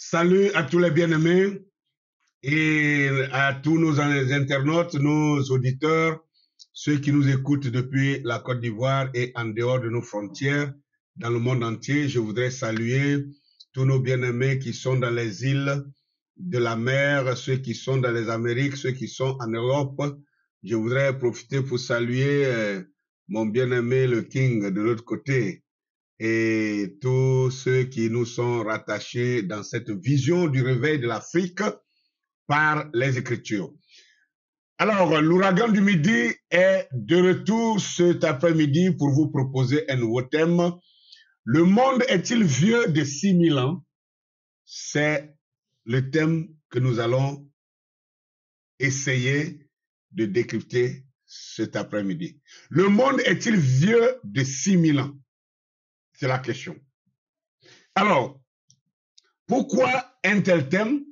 Salut à tous les bien-aimés et à tous nos internautes, nos auditeurs, ceux qui nous écoutent depuis la Côte d'Ivoire et en dehors de nos frontières, dans le monde entier. Je voudrais saluer tous nos bien-aimés qui sont dans les îles de la mer, ceux qui sont dans les Amériques, ceux qui sont en Europe. Je voudrais profiter pour saluer mon bien-aimé le King de l'autre côté et tous ceux qui nous sont rattachés dans cette vision du réveil de l'Afrique par les Écritures. Alors, l'ouragan du midi est de retour cet après-midi pour vous proposer un nouveau thème. Le monde est-il vieux de 6000 ans? C'est le thème que nous allons essayer de décrypter cet après-midi. Le monde est-il vieux de 6000 ans? C'est la question. Alors, pourquoi un tel thème?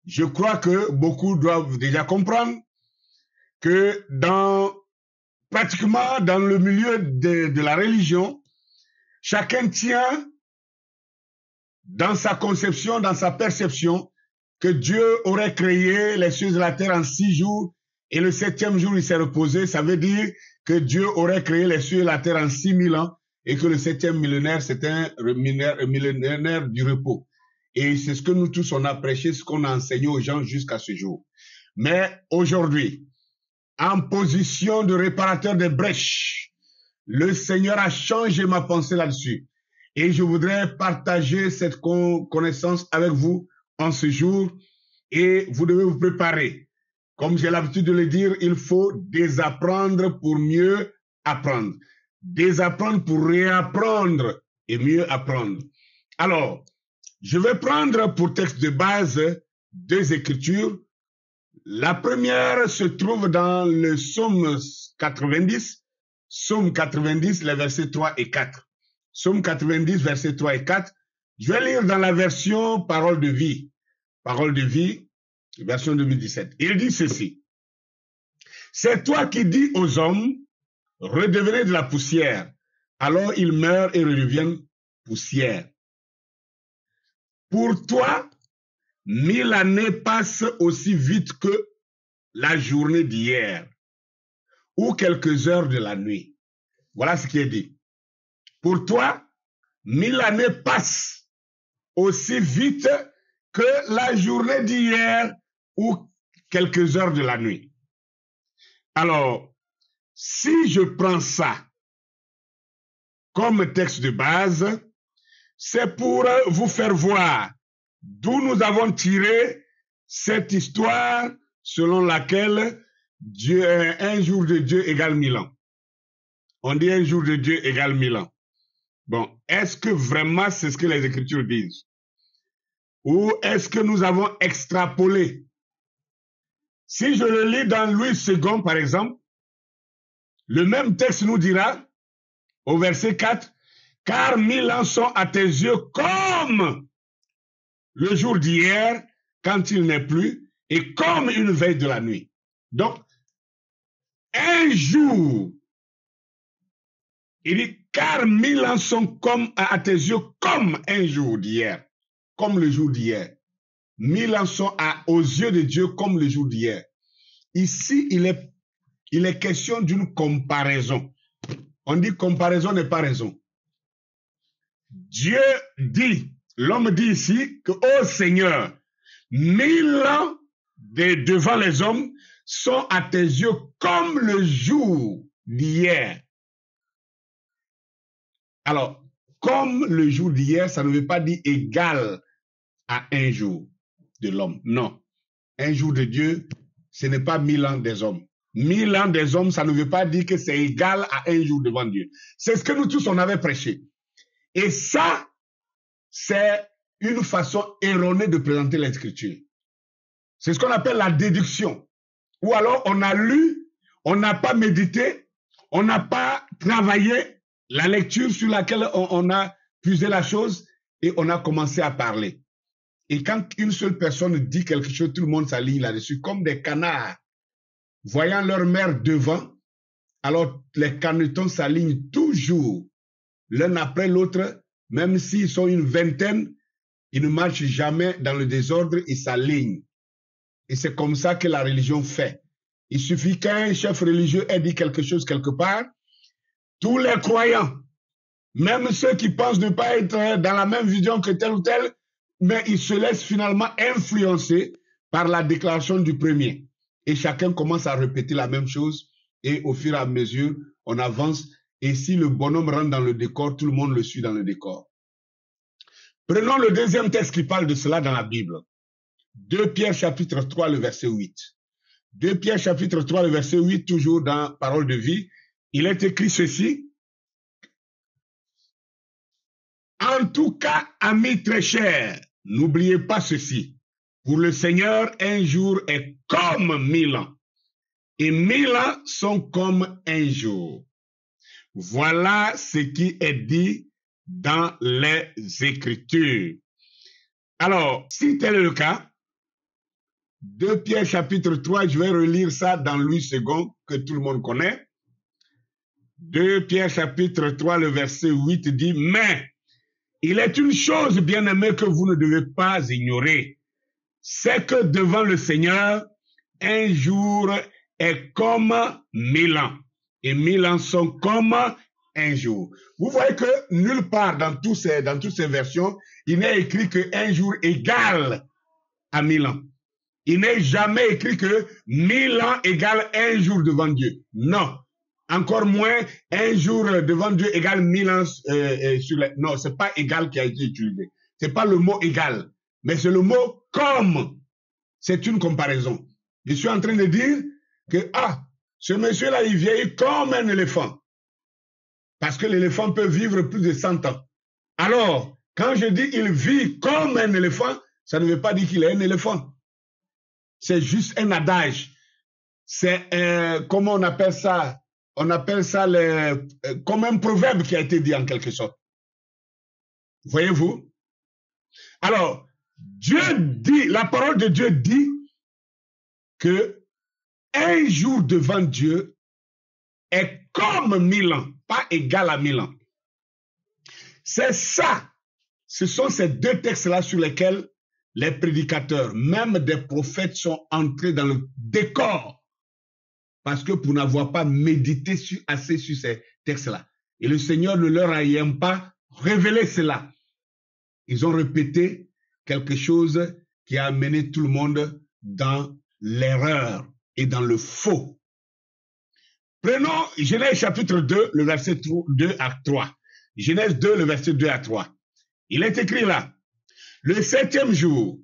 Je crois que beaucoup doivent déjà comprendre que pratiquement dans le milieu de la religion, chacun tient dans sa conception, dans sa perception, que Dieu aurait créé les cieux de la terre en 6 jours et le 7e jour il s'est reposé. Ça veut dire que Dieu aurait créé les cieux et la terre en 6000 ans et que le 7e millénaire, c'est un millénaire du repos. Et c'est ce que nous tous on a prêché, ce qu'on a enseigné aux gens jusqu'à ce jour. Mais aujourd'hui, en position de réparateur des brèches, le Seigneur a changé ma pensée là-dessus. Et je voudrais partager cette connaissance avec vous en ce jour. Et vous devez vous préparer. Comme j'ai l'habitude de le dire, il faut désapprendre pour mieux apprendre. Désapprendre pour réapprendre et mieux apprendre. Alors, je vais prendre pour texte de base 2 écritures. La première se trouve dans le psaume 90, les versets 3 et 4. Psaume 90, versets 3 et 4. Je vais lire dans la version Parole de vie, version 2017. Il dit ceci. C'est toi qui dis aux hommes, redevenez de la poussière. Alors ils meurent et redeviennent poussière. Pour toi, 1000 années passent aussi vite que la journée d'hier ou quelques heures de la nuit. Voilà ce qui est dit. Pour toi, 1000 années passent aussi vite que la journée d'hier ou quelques heures de la nuit. Alors, si je prends ça comme texte de base, c'est pour vous faire voir d'où nous avons tiré cette histoire selon laquelle un jour de Dieu égale 1000 ans. On dit un jour de Dieu égale 1000 ans. Bon, est-ce que vraiment c'est ce que les Écritures disent? Ou est-ce que nous avons extrapolé? Si je le lis dans Louis II, par exemple, le même texte nous dira, au verset 4, « Car 1000 ans sont à tes yeux comme le jour d'hier, quand il n'est plus, et comme une veille de la nuit. » Donc, un jour, il dit, « Car 1000 ans sont comme à tes yeux comme un jour d'hier. » Comme le jour d'hier. 1000 ans sont aux yeux de Dieu comme le jour d'hier. Ici, il est question d'une comparaison. On dit comparaison n'est pas raison. Dieu dit, l'homme dit ici que, ô Seigneur, 1000 ans devant les hommes sont à tes yeux comme le jour d'hier. Alors, comme le jour d'hier, ça ne veut pas dire égal à un jour de l'homme. Non. Un jour de Dieu, ce n'est pas 1000 ans des hommes. 1000 ans des hommes, ça ne veut pas dire que c'est égal à un jour devant Dieu. C'est ce que nous tous, on avait prêché. Et ça, c'est une façon erronée de présenter l'Écriture. C'est ce qu'on appelle la déduction. Ou alors, on a lu, on n'a pas médité, on n'a pas travaillé la lecture sur laquelle on a puisé la chose et on a commencé à parler. Et quand une seule personne dit quelque chose, tout le monde s'aligne là-dessus, comme des canards, voyant leur mère devant, alors les canetons s'alignent toujours, l'un après l'autre, même s'ils sont une vingtaine, Il ne marche jamais dans le désordre, il s'aligne. Et c'est comme ça que la religion fait. Il suffit qu'un chef religieux ait dit quelque chose quelque part, tous les croyants, même ceux qui pensent ne pas être dans la même vision que tel ou tel, mais ils se laissent finalement influencer par la déclaration du premier. Et chacun commence à répéter la même chose, et au fur et à mesure, on avance. Et si le bonhomme rentre dans le décor, tout le monde le suit dans le décor. Prenons le deuxième texte qui parle de cela dans la Bible. 2 Pierre chapitre 3, le verset 8. 2 Pierre chapitre 3, le verset 8, toujours dans Parole de vie. Il est écrit ceci. En tout cas, amis très chers, n'oubliez pas ceci. Pour le Seigneur, un jour est comme 1000 ans. Et 1000 ans sont comme un jour. Voilà ce qui est dit dans les Écritures. Alors, si tel est le cas, 2 Pierre chapitre 3, je vais relire ça dans Louis II, que tout le monde connaît. 2 Pierre chapitre 3, le verset 8 dit, « Mais il est une chose, bien-aimée, que vous ne devez pas ignorer. C'est que devant le Seigneur, un jour est comme 1000 ans. Et 1000 ans sont comme un jour. » Vous voyez que nulle part dans toutes ces versions, il n'est écrit qu'un jour égale à 1000 ans. Il n'est jamais écrit que 1000 ans égale un jour devant Dieu. Non. Encore moins, un jour devant Dieu égale 1000 ans sur les... Non, c'est pas égal qui a été utilisé. C'est pas le mot égal, mais c'est le mot comme. C'est une comparaison. Je suis en train de dire que, ce monsieur-là, il vieillit comme un éléphant. Parce que l'éléphant peut vivre plus de 100 ans. Alors, quand je dis il vit comme un éléphant, ça ne veut pas dire qu'il est un éléphant. C'est juste un adage. C'est, comment on appelle ça? On appelle ça comme un proverbe qui a été dit en quelque sorte. Voyez-vous? Alors, Dieu dit, la parole de Dieu dit que un jour devant Dieu est comme 1000 ans, pas égal à 1000 ans. C'est ça. Ce sont ces deux textes-là sur lesquels les prédicateurs, même des prophètes, sont entrés dans le décor. Parce que pour n'avoir pas médité assez sur ces textes-là. Et le Seigneur ne leur ayant pas révélé cela. Ils ont répété quelque chose qui a amené tout le monde dans l'erreur et dans le faux. Prenons Genèse chapitre 2, le verset 2 à 3. Genèse 2, le verset 2 à 3. Il est écrit là. Le 7e jour,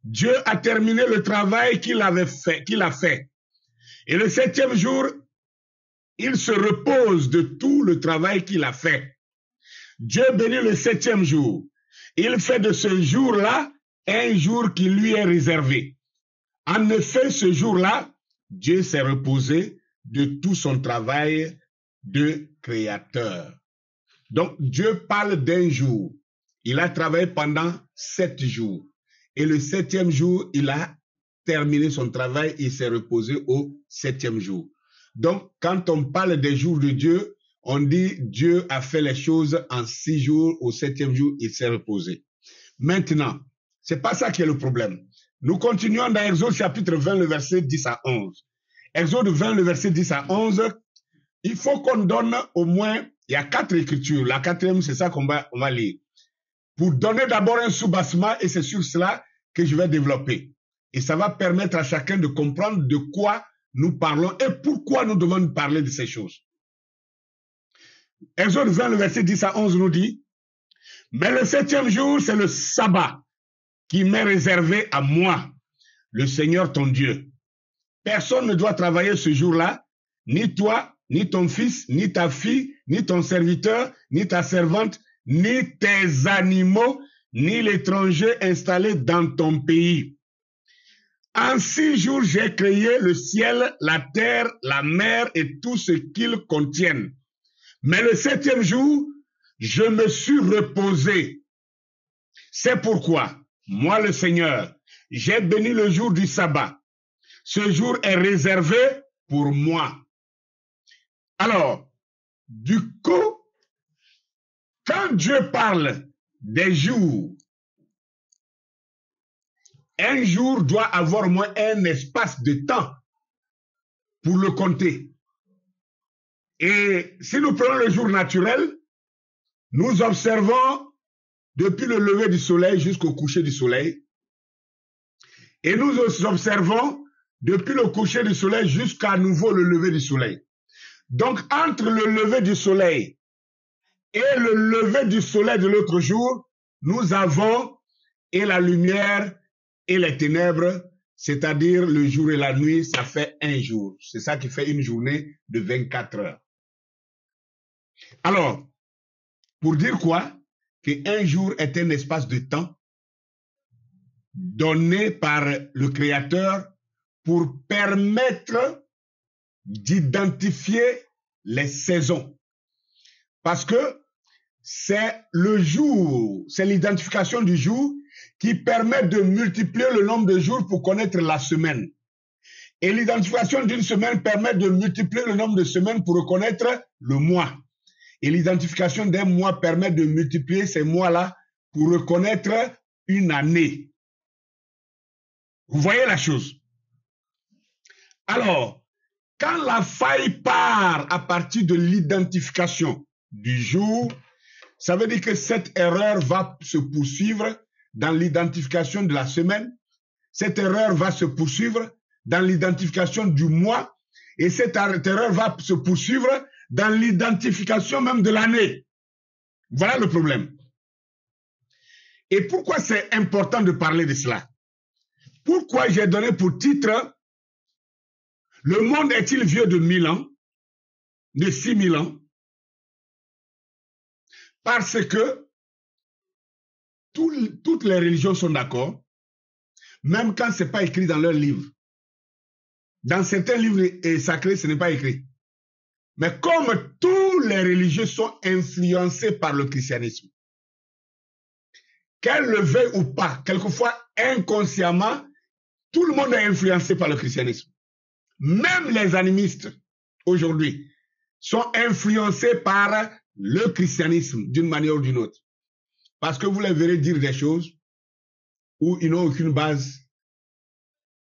Dieu a terminé le travail qu'il a fait. Et le 7e jour, il se repose de tout le travail qu'il a fait. Dieu bénit le 7e jour. Il fait de ce jour-là un jour qui lui est réservé. En effet, ce jour-là, Dieu s'est reposé de tout son travail de créateur. Donc, Dieu parle d'un jour. Il a travaillé pendant 7 jours. Et le 7e jour, il a terminé son travail et s'est reposé au 7e jour. Donc, quand on parle des jours de Dieu, on dit Dieu a fait les choses en 6 jours, au 7e jour, il s'est reposé. Maintenant, c'est pas ça qui est le problème. Nous continuons dans Exode chapitre 20, le verset 10 à 11. Exode 20, le verset 10 à 11, il faut qu'on donne au moins, il y a 4 écritures. La 4e, c'est ça qu'on va lire. Pour donner d'abord un soubassement, et c'est sur cela que je vais développer. Et ça va permettre à chacun de comprendre de quoi nous parlons et pourquoi nous devons parler de ces choses. Exode 20, le verset 10 à 11 nous dit, « Mais le 7e jour, c'est le sabbat qui m'est réservé à moi, le Seigneur ton Dieu. Personne ne doit travailler ce jour-là, ni toi, ni ton fils, ni ta fille, ni ton serviteur, ni ta servante, ni tes animaux, ni l'étranger installé dans ton pays. En 6 jours, j'ai créé le ciel, la terre, la mer et tout ce qu'ils contiennent. Mais le 7e jour, je me suis reposé. C'est pourquoi, moi le Seigneur, j'ai béni le jour du sabbat. Ce jour est réservé pour moi. » Alors, du coup, quand Dieu parle des jours un jour doit avoir au moins un espace de temps pour le compter. Et si nous prenons le jour naturel, nous observons depuis le lever du soleil jusqu'au coucher du soleil. Et nous observons depuis le coucher du soleil jusqu'à nouveau le lever du soleil. Donc, entre le lever du soleil et le lever du soleil de l'autre jour, nous avons et la lumière et les ténèbres, c'est-à-dire le jour et la nuit, ça fait un jour. C'est ça qui fait une journée de 24 heures. Alors, pour dire quoi? Qu'un jour est un espace de temps donné par le Créateur pour permettre d'identifier les saisons. Parce que c'est le jour, c'est l'identification du jour qui permet de multiplier le nombre de jours pour connaître la semaine. Et l'identification d'une semaine permet de multiplier le nombre de semaines pour reconnaître le mois. Et l'identification d'un mois permet de multiplier ces mois-là pour reconnaître une année. Vous voyez la chose? Alors, quand la faille part à partir de l'identification du jour, ça veut dire que cette erreur va se poursuivre dans l'identification de la semaine. Cette erreur va se poursuivre dans l'identification du mois. Et cette erreur va se poursuivre dans l'identification même de l'année. Voilà le problème. Et pourquoi c'est important de parler de cela? Pourquoi j'ai donné pour titre « Le monde est-il vieux de 1000 ans, de 6000 ans ?» Parce que toutes les religions sont d'accord, même quand ce n'est pas écrit dans leurs livres. Dans certains livres sacrés, ce n'est pas écrit. Mais comme tous les religieux sont influencés par le christianisme, qu'elle le veuille ou pas, quelquefois inconsciemment, tout le monde est influencé par le christianisme. Même les animistes, aujourd'hui, sont influencés par le christianisme d'une manière ou d'une autre. Parce que vous les verrez dire des choses où ils n'ont aucune base,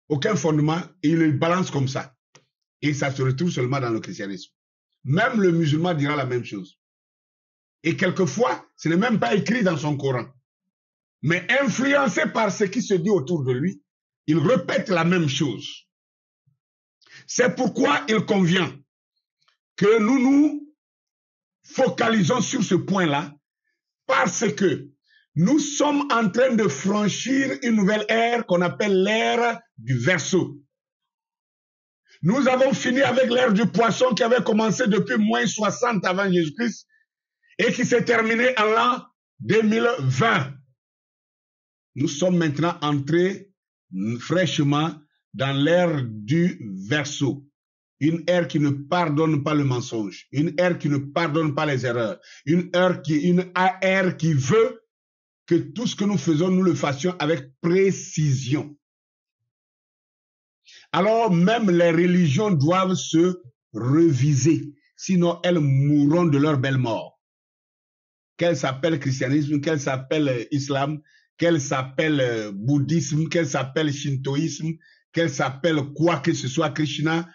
aucun fondement, et ils le balancent comme ça. Et ça se retrouve seulement dans le christianisme. Même le musulman dira la même chose. Et quelquefois, ce n'est même pas écrit dans son Coran. Mais influencé par ce qui se dit autour de lui, il répète la même chose. C'est pourquoi il convient que nous nous focalisons sur ce point-là, parce que nous sommes en train de franchir une nouvelle ère qu'on appelle l'ère du Verseau. Nous avons fini avec l'ère du poisson qui avait commencé depuis moins 60 avant Jésus-Christ et qui s'est terminée en l'an 2020. Nous sommes maintenant entrés fraîchement dans l'ère du Verseau. Une ère qui ne pardonne pas le mensonge, une ère qui ne pardonne pas les erreurs, une ère qui veut que tout ce que nous faisons, nous le fassions avec précision. Alors même les religions doivent se reviser, sinon elles mourront de leur belle mort. Qu'elles s'appellent christianisme, qu'elles s'appellent islam, qu'elles s'appellent bouddhisme, qu'elles s'appellent shintoïsme, qu'elles s'appellent quoi que ce soit, Krishna,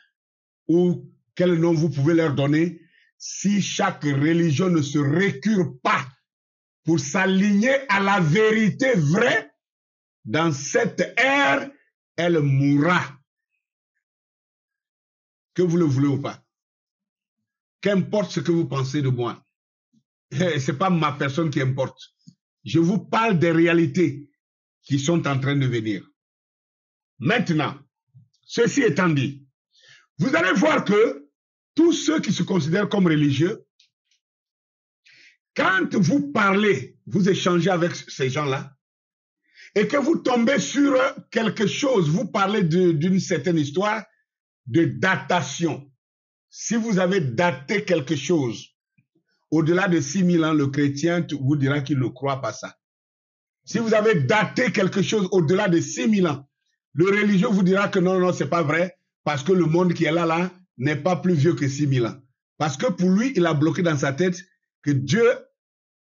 ou quel nom vous pouvez leur donner, si chaque religion ne se récure pas pour s'aligner à la vérité vraie, dans cette ère, elle mourra. Que vous le voulez ou pas. Qu'importe ce que vous pensez de moi. Ce n'est pas ma personne qui importe. Je vous parle des réalités qui sont en train de venir. Maintenant, ceci étant dit, vous allez voir que tous ceux qui se considèrent comme religieux, quand vous parlez, vous échangez avec ces gens-là, et que vous tombez sur quelque chose, vous parlez d'une certaine histoire, de datation. Si vous avez daté quelque chose au-delà de 6000 ans, le chrétien vous dira qu'il ne croit pas ça. Si vous avez daté quelque chose au-delà de 6000 ans, le religieux vous dira que non, c'est pas vrai, parce que le monde qui est là, n'est pas plus vieux que 6000 ans. Parce que pour lui, il a bloqué dans sa tête que Dieu,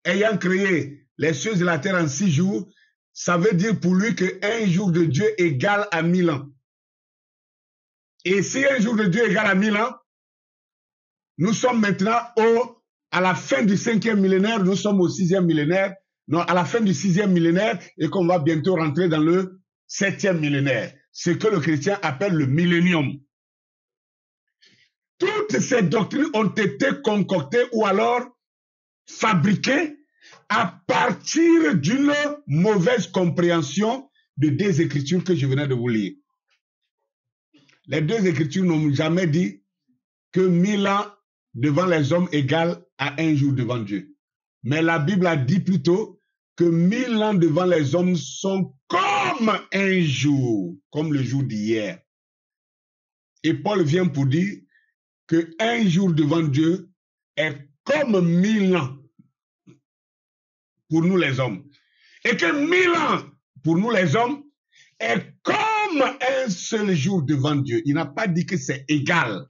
ayant créé les cieux et la terre en 6 jours, ça veut dire pour lui qu'un jour de Dieu égale à 1000 ans. Et si un jour de Dieu égale à 1000 ans, nous sommes maintenant à la fin du 5e millénaire, nous sommes au 6e millénaire, non, à la fin du 6e millénaire, et qu'on va bientôt rentrer dans le 7e millénaire, ce que le chrétien appelle le millénium. Toutes ces doctrines ont été concoctées ou alors fabriquées à partir d'une mauvaise compréhension de deux écritures que je venais de vous lire. Les deux écritures n'ont jamais dit que 1000 ans devant les hommes égale à un jour devant Dieu. Mais la Bible a dit plutôt que 1000 ans devant les hommes sont comme un jour, comme le jour d'hier. Et Paul vient pour dire que un jour devant Dieu est comme 1000 ans pour nous les hommes. Et que 1000 ans pour nous les hommes est comme un seul jour devant Dieu. Il n'a pas dit que c'est égal.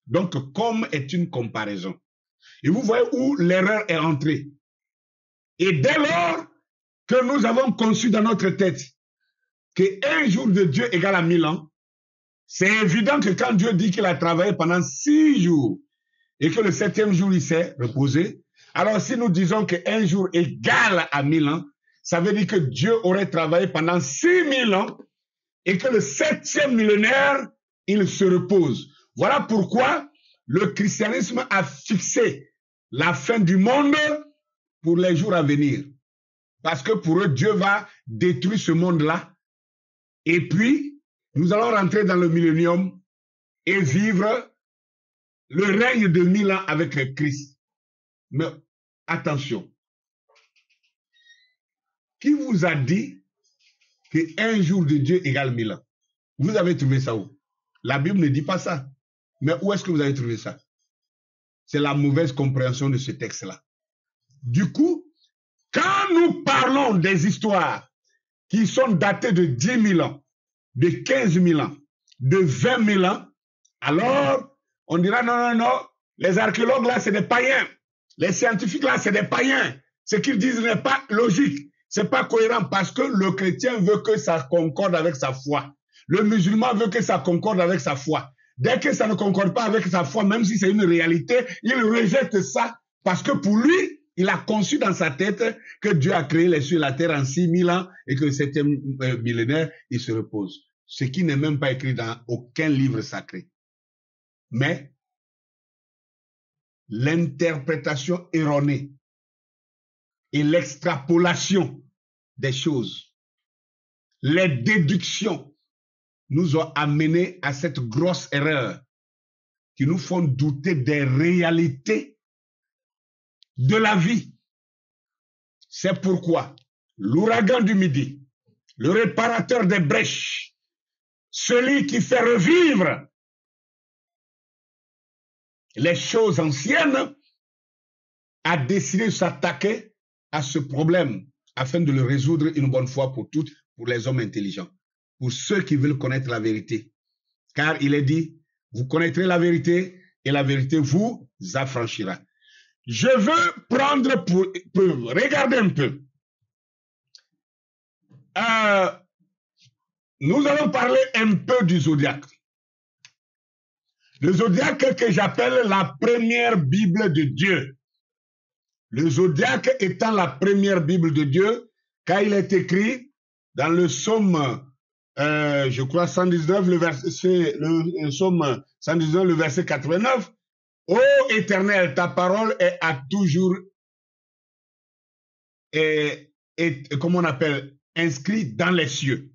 Donc, comme est une comparaison. Et vous voyez où l'erreur est entrée. Et dès lors que nous avons conçu dans notre tête qu'un jour de Dieu égale à 1000 ans, c'est évident que quand Dieu dit qu'il a travaillé pendant 6 jours et que le 7e jour il s'est reposé, alors si nous disons qu'un jour égale à 1000 ans, ça veut dire que Dieu aurait travaillé pendant 6000 ans et que le 7e millénaire, il se repose. Voilà pourquoi le christianisme a fixé la fin du monde pour les jours à venir. Parce que pour eux, Dieu va détruire ce monde-là. Et puis, nous allons rentrer dans le millénium et vivre le règne de 1000 ans avec le Christ. Mais attention, qui vous a dit qu'un jour de Dieu égale 1000 ans? Vous avez trouvé ça où? La Bible ne dit pas ça. Mais où est-ce que vous avez trouvé ça? C'est la mauvaise compréhension de ce texte-là. Du coup, quand nous parlons des histoires qui sont datées de 10 000 ans, de 15 000 ans, de 20 000 ans, alors on dira non, les archéologues là, c'est des païens. Les scientifiques là, c'est des païens. Ce qu'ils disent n'est pas logique. C'est pas cohérent parce que le chrétien veut que ça concorde avec sa foi. Le musulman veut que ça concorde avec sa foi. Dès que ça ne concorde pas avec sa foi, même si c'est une réalité, il rejette ça parce que pour lui, il a conçu dans sa tête que Dieu a créé les cieux et la terre en 6000 ans et que le 7e millénaire, il se repose. Ce qui n'est même pas écrit dans aucun livre sacré. Mais l'interprétation erronée et l'extrapolation des choses, les déductions nous ont amenés à cette grosse erreur qui nous font douter des réalités de la vie. C'est pourquoi l'ouragan du Midi, le réparateur des brèches, celui qui fait revivre les choses anciennes, a décidé de s'attaquer à ce problème afin de le résoudre une bonne fois pour toutes, pour les hommes intelligents, pour ceux qui veulent connaître la vérité. Car il est dit, vous connaîtrez la vérité et la vérité vous affranchira. Je veux prendre pour regarder un peu. Nous allons parler un peu du zodiaque. Le zodiaque que j'appelle la première Bible de Dieu. Le zodiaque étant la première Bible de Dieu, car il est écrit dans le psaume, je crois 119, le psaume 119, le verset 89. Ô Éternel, ta parole est à toujours, comment on appelle, inscrite dans les cieux.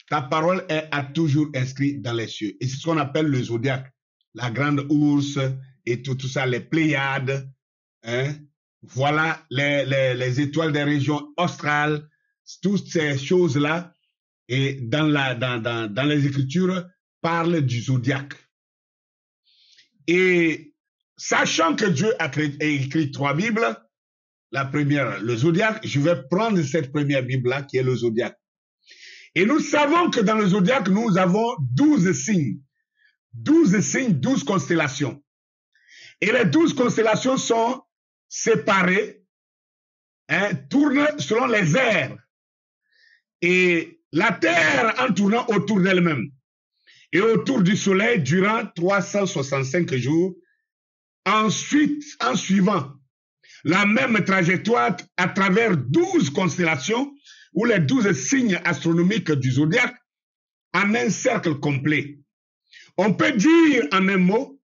Ta parole est à toujours inscrite dans les cieux. Et c'est ce qu'on appelle le zodiaque, la grande ours et tout ça, les Pléiades. Hein? Voilà les étoiles des régions australes, toutes ces choses-là, et dans les Écritures, parlent du zodiaque. Et sachant que Dieu a écrit 3 Bibles, la première, le zodiaque, je vais prendre cette première Bible-là qui est le zodiaque. Et nous savons que dans le zodiaque, nous avons 12 signes. 12 signes, 12 constellations. Et les 12 constellations sont séparées, hein, tournent selon les aires Et la Terre en tournant autour d'elle-même et autour du Soleil durant 365 jours, ensuite, en suivant la même trajectoire à travers 12 constellations ou les 12 signes astronomiques du zodiaque en un cercle complet. On peut dire en un mot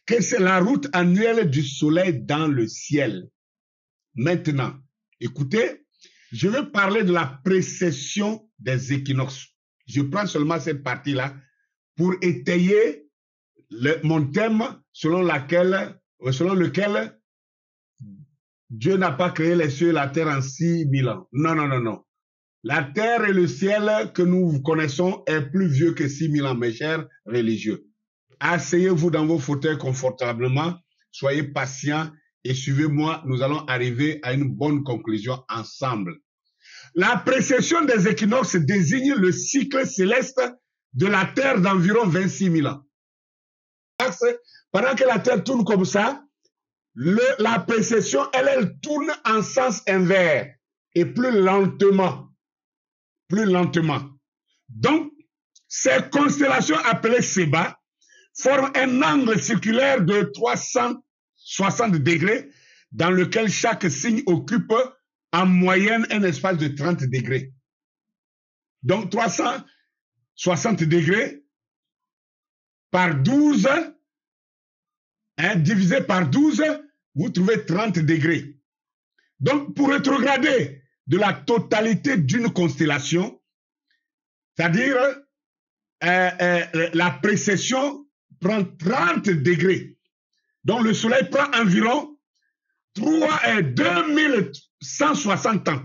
que c'est la route annuelle du Soleil dans le ciel. Maintenant, écoutez, je vais parler de la précession des équinoxes. Je prends seulement cette partie-là pour étayer mon thème selon lequel Dieu n'a pas créé les cieux et la terre en 6000 ans. Non, non, non, non. La terre et le ciel que nous connaissons est plus vieux que 6000 ans, mes chers religieux. Asseyez-vous dans vos fauteuils confortablement, soyez patients et suivez-moi, nous allons arriver à une bonne conclusion ensemble. La précession des équinoxes désigne le cycle céleste de la Terre d'environ 26 000 ans. Pendant que la Terre tourne comme ça, la précession, elle tourne en sens inverse et plus lentement. Plus lentement. Donc, ces constellations appelées Séba forment un angle circulaire de 360 degrés dans lequel chaque signe occupe en moyenne un espace de 30 degrés. Donc 360 degrés par 12, divisé par 12, vous trouvez 30 degrés. Donc pour rétrograder de la totalité d'une constellation, c'est-à-dire la précession prend 30 degrés. Donc le Soleil prend environ 2160 ans.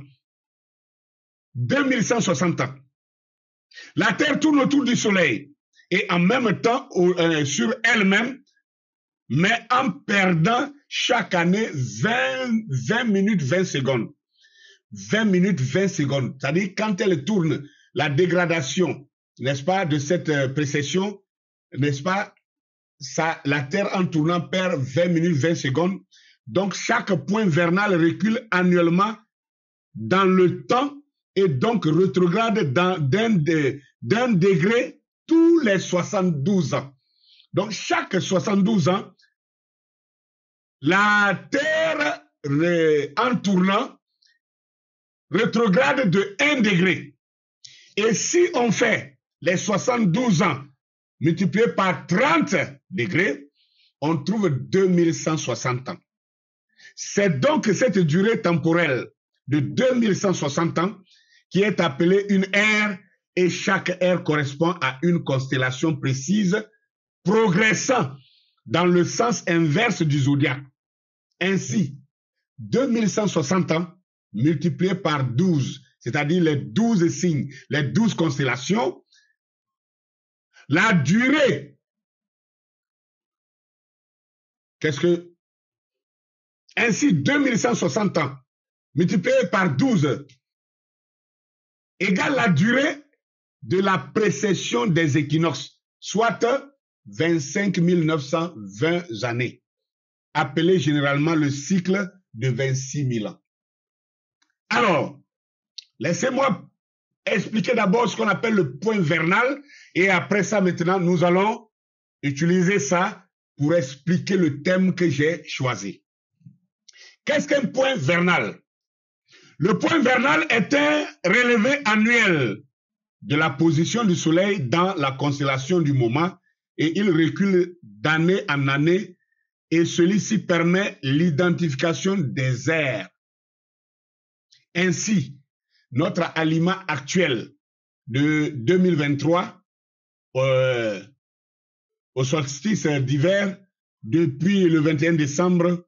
2160 ans. La Terre tourne autour du Soleil et en même temps sur elle-même, mais en perdant chaque année 20 minutes 20 secondes. 20 minutes 20 secondes. C'est-à-dire quand elle tourne, la dégradation, n'est-ce pas, de cette précession, n'est-ce pas, la Terre en tournant perd 20 minutes 20 secondes. Donc chaque point vernal recule annuellement dans le temps et donc rétrograde d'un degré tous les 72 ans. Donc chaque 72 ans, la Terre en tournant rétrograde de 1 degré. Et si on fait les 72 ans multipliés par 30 degrés, on trouve 2160 ans. C'est donc cette durée temporelle de 2160 ans qui est appelée une ère et chaque ère correspond à une constellation précise progressant dans le sens inverse du zodiaque. Ainsi, 2160 ans multiplié par 12, c'est-à-dire les 12 signes, les 12 constellations, la durée, ainsi 2160 ans multiplié par 12 égale la durée de la précession des équinoxes, soit 25 920 années, appelé généralement le cycle de 26 000 ans. Alors, laissez-moi expliquer d'abord ce qu'on appelle le point vernal et après ça, maintenant, nous allons utiliser ça pour expliquer le thème que j'ai choisi. Qu'est-ce qu'un point vernal? Le point vernal est un relevé annuel de la position du Soleil dans la constellation du moment et il recule d'année en année et celui-ci permet l'identification des ères. Ainsi, notre aliment actuel de 2023 au solstice d'hiver depuis le 21 décembre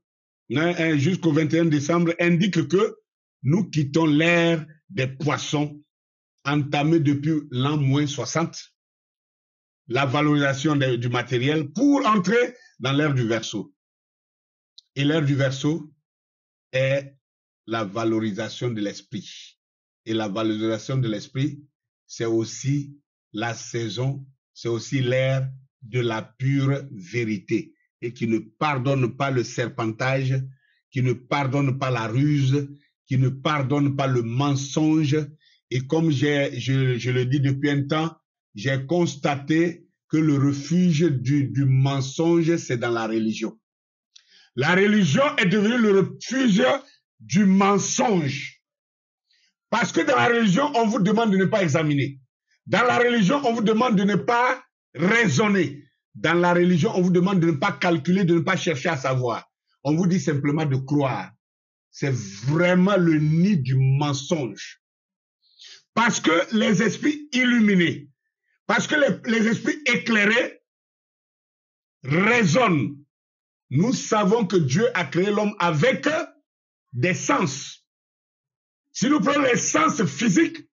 jusqu'au 21 décembre indique que nous quittons l'ère des poissons entamée depuis l'an -60, la valorisation du matériel pour entrer dans l'ère du Verseau. Et l'ère du Verseau est la valorisation de l'esprit. Et la valorisation de l'esprit, c'est aussi la saison, c'est aussi l'ère de la pure vérité et qui ne pardonne pas le serpentage, qui ne pardonne pas la ruse, qui ne pardonne pas le mensonge Et comme je le dis depuis un temps, j'ai constaté que le refuge du mensonge, c'est dans la religion. La religion est devenue le refuge du mensonge. Parce que dans la religion, on vous demande de ne pas examiner. Dans la religion, on vous demande de ne pas raisonner. Dans la religion, on vous demande de ne pas calculer, de ne pas chercher à savoir. On vous dit simplement de croire. C'est vraiment le nid du mensonge. Parce que les esprits illuminés, parce que les esprits éclairés raisonnent. Nous savons que Dieu a créé l'homme avec des sens. Si nous prenons les sens physiques,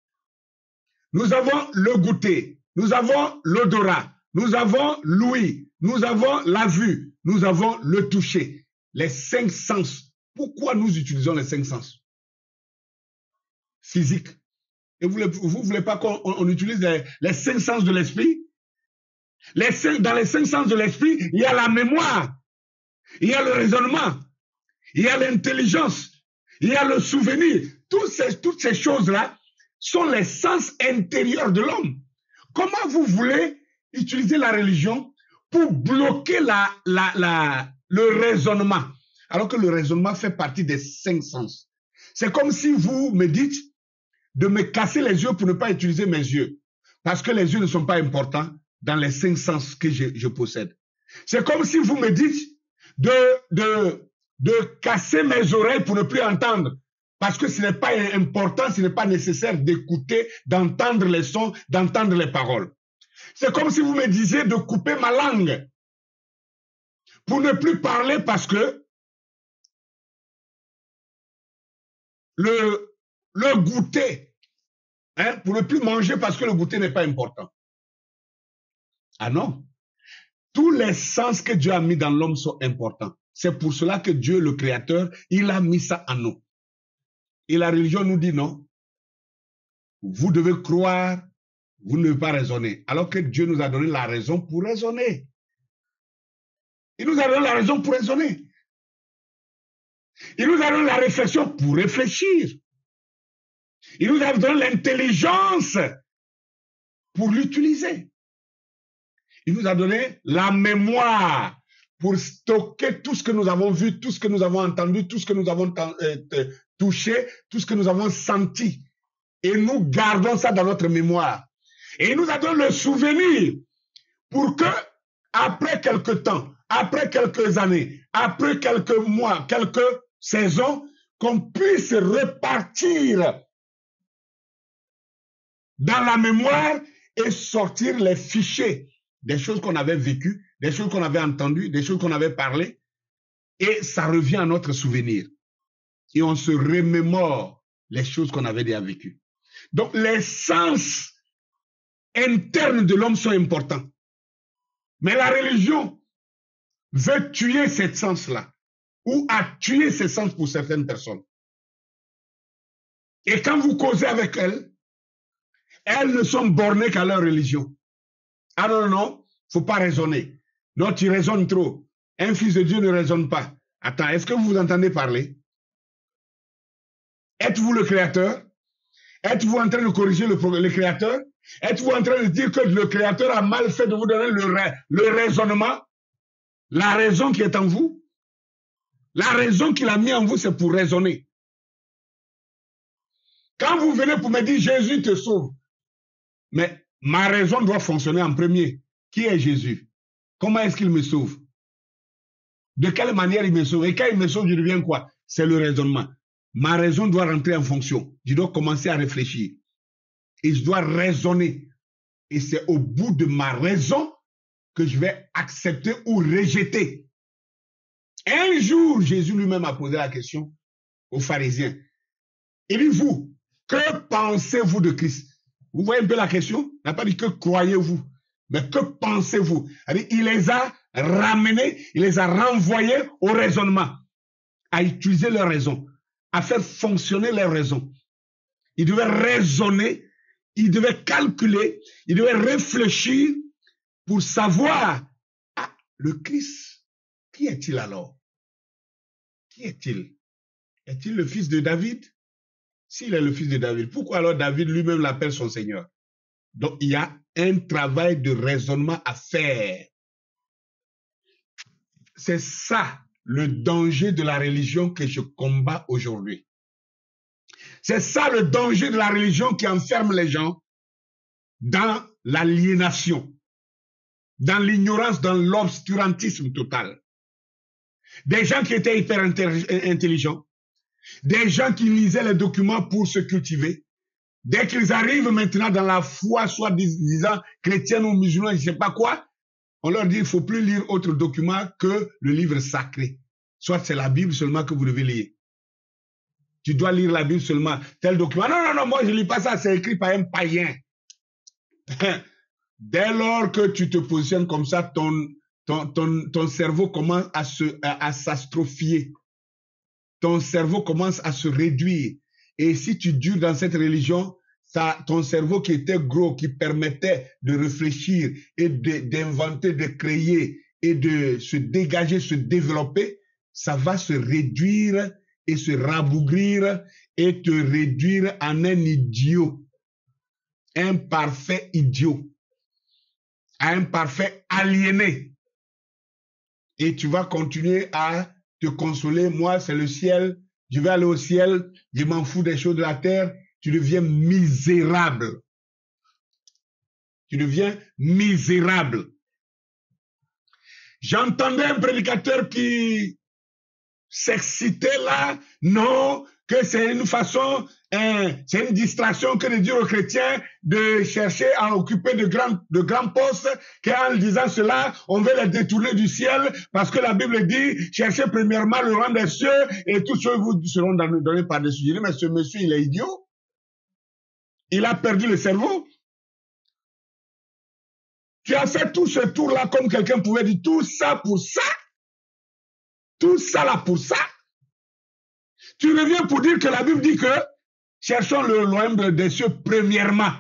nous avons le goûter, nous avons l'odorat, nous avons l'ouïe, nous avons la vue, nous avons le toucher. Les 5 sens. Pourquoi nous utilisons les 5 sens physiques? Et vous ne voulez pas qu'on utilise les 5 sens de l'esprit? Dans les 5 sens de l'esprit, il y a la mémoire, il y a le raisonnement, il y a l'intelligence, il y a le souvenir. Toutes ces choses-là sont les sens intérieurs de l'homme. Comment vous voulez utiliser la religion pour bloquer le raisonnement, alors que le raisonnement fait partie des 5 sens? C'est comme si vous me dites de me casser les yeux pour ne pas utiliser mes yeux, parce que les yeux ne sont pas importants dans les 5 sens que je possède. C'est comme si vous me dites de casser mes oreilles pour ne plus entendre, parce que ce n'est pas important, ce n'est pas nécessaire d'écouter, d'entendre les sons, d'entendre les paroles. C'est comme si vous me disiez de couper ma langue pour ne plus parler parce que le goûter, pour ne plus manger parce que le goûter n'est pas important. Ah non. Tous les sens que Dieu a mis dans l'homme sont importants. C'est pour cela que Dieu, le Créateur, il a mis ça en nous. Et la religion nous dit non. Vous devez croire, vous ne devez pas raisonner. Alors que Dieu nous a donné la raison pour raisonner. Il nous a donné la raison pour raisonner. Il nous a donné la réflexion pour réfléchir. Il nous a donné l'intelligence pour l'utiliser. Il nous a donné la mémoire pour stocker tout ce que nous avons vu, tout ce que nous avons entendu, tout ce que nous avons touché, tout ce que nous avons senti. Et nous gardons ça dans notre mémoire. Et il nous a donné le souvenir pour que, après quelque temps, après quelques années, après quelques mois, quelques saisons, qu'on puisse repartir dans la mémoire et sortir les fichiers des choses qu'on avait vécues, des choses qu'on avait entendues, des choses qu'on avait parlé, et ça revient à notre souvenir. Et on se remémore les choses qu'on avait déjà vécues. Donc, les sens internes de l'homme sont importants. Mais la religion veut tuer ces sens-là, ou a tué ces sens pour certaines personnes. Et quand vous causez avec elles ne sont bornées qu'à leur religion. Ah non, non, non, faut pas raisonner. Non, tu raisonnes trop. Un fils de Dieu ne raisonne pas. Attends, est-ce que vous entendez parler? Êtes-vous le Créateur? Êtes-vous en train de corriger le Créateur? Êtes-vous en train de dire que le Créateur a mal fait de vous donner le raisonnement? La raison qui est en vous? La raison qu'il a mis en vous, c'est pour raisonner. Quand vous venez pour me dire Jésus te sauve, mais ma raison doit fonctionner en premier. Qui est Jésus? Comment est-ce qu'il me sauve? De quelle manière il me sauve? Et quand il me sauve, je deviens quoi? C'est le raisonnement. Ma raison doit rentrer en fonction. Je dois commencer à réfléchir. Et je dois raisonner. Et c'est au bout de ma raison que je vais accepter ou rejeter. Un jour, Jésus lui-même a posé la question aux pharisiens. Il dit, vous, que pensez-vous de Christ? Vous voyez un peu la question? Il n'a pas dit que croyez-vous, mais que pensez-vous? Il les a ramenés, il les a renvoyés au raisonnement, à utiliser leur raison, à faire fonctionner leur raison. Ils devaient raisonner, ils devaient calculer, ils devaient réfléchir pour savoir, ah, le Christ, qui est-il alors? Qui est-il? Est-il le fils de David? S'il est le fils de David, pourquoi alors David lui-même l'appelle son Seigneur? Donc, il y a un travail de raisonnement à faire. C'est ça le danger de la religion que je combats aujourd'hui. C'est ça le danger de la religion qui enferme les gens dans l'aliénation, dans l'ignorance, dans l'obscurantisme total. Des gens qui étaient hyper intelligents, des gens qui lisaient les documents pour se cultiver. Dès qu'ils arrivent maintenant dans la foi, soit disant chrétienne ou musulmane, je ne sais pas quoi, on leur dit il ne faut plus lire autre document que le livre sacré. Soit c'est la Bible seulement que vous devez lire. Tu dois lire la Bible seulement, tel document. Non, non, non, moi je ne lis pas ça, c'est écrit par un païen. Dès lors que tu te positionnes comme ça, ton cerveau commence à s'astrophier. Ton cerveau commence à se réduire. Et si tu dures dans cette religion, ton cerveau qui était gros, qui permettait de réfléchir et d'inventer, de créer et de se dégager, se développer, ça va se réduire et se rabougrir et te réduire en un idiot, un parfait idiot, un parfait aliéné. Et tu vas continuer à te consoler. Moi, c'est le ciel. Je vais aller au ciel. Je m'en fous des choses de la terre. Tu deviens misérable. Tu deviens misérable. J'entendais un prédicateur qui s'excitait là. Non, que c'est une façon, c'est une distraction que de dire aux chrétiens de chercher à occuper de grands postes, qu'en disant cela, on veut les détourner du ciel, parce que la Bible dit, cherchez premièrement le rang des cieux, et toutes choses vous seront données par-dessus. Je dis, mais ce monsieur, il est idiot. Il a perdu le cerveau. Tu as fait tout ce tour-là, comme quelqu'un pouvait dire, tout ça pour ça. Tout ça là pour ça. Tu reviens pour dire que la Bible dit que cherchons le royaume des cieux premièrement.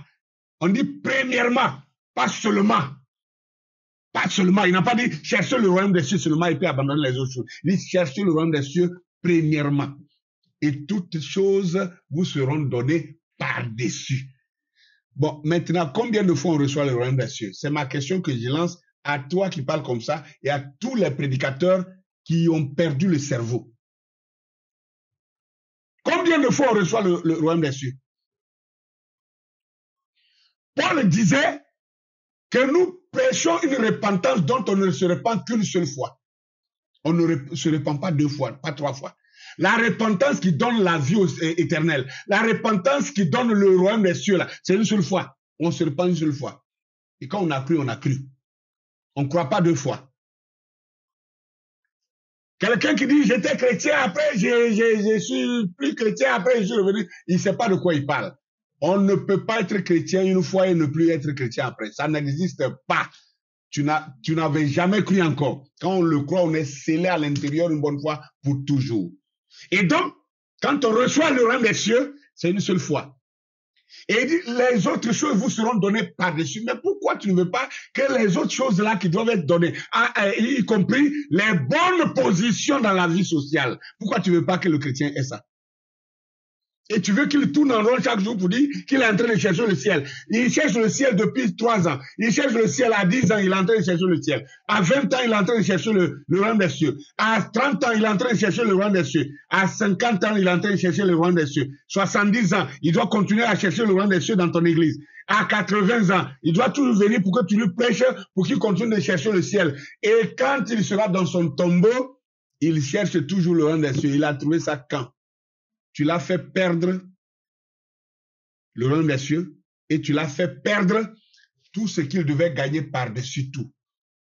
On dit premièrement, pas seulement. Pas seulement. Il n'a pas dit cherchez le royaume des cieux seulement et puis abandonner les autres choses. Il dit cherchez le royaume des cieux premièrement. Et toutes choses vous seront données par-dessus. Bon, maintenant, combien de fois on reçoit le royaume des cieux? C'est ma question que je lance à toi qui parles comme ça et à tous les prédicateurs qui ont perdu le cerveau. Combien de fois on reçoit le royaume des cieux? Paul disait que nous prêchons une repentance dont on ne se repent qu'une seule fois. On ne se repent pas 2 fois, pas 3 fois. La repentance qui donne la vie éternelle, la repentance qui donne le royaume des cieux, c'est une seule fois. On se repent une seule fois. Et quand on a cru, on a cru. On ne croit pas 2 fois. Quelqu'un qui dit j'étais chrétien, après je suis plus chrétien, après je suis revenu, il ne sait pas de quoi il parle. On ne peut pas être chrétien une fois et ne plus être chrétien après. Ça n'existe pas. Tu n'avais jamais cru encore. Quand on le croit, on est scellé à l'intérieur une bonne fois pour toujours. Et donc, quand on reçoit le royaume des cieux, c'est une seule fois. Et il dit, les autres choses vous seront données par-dessus. Mais pourquoi tu ne veux pas que les autres choses là qui doivent être données, y compris les bonnes positions dans la vie sociale, pourquoi tu ne veux pas que le chrétien ait ça? Et tu veux qu'il tourne en rond chaque jour pour dire qu'il est en train de chercher le ciel. Il cherche le ciel depuis 3 ans. Il cherche le ciel à 10 ans, il est en train de chercher le ciel. À 20 ans, il est en train de chercher le royaume des cieux. À 30 ans, il est en train de chercher le royaume des cieux. À 50 ans, il est en train de chercher le royaume des cieux. 70 ans, il doit continuer à chercher le royaume des cieux dans ton église. À 80 ans, il doit toujours venir pour que tu lui prêches, pour qu'il continue de chercher le ciel. Et quand il sera dans son tombeau, il cherche toujours le royaume des cieux. Il a trouvé ça quand? Tu l'as fait perdre le royaume des cieux et tu l'as fait perdre tout ce qu'il devait gagner par-dessus tout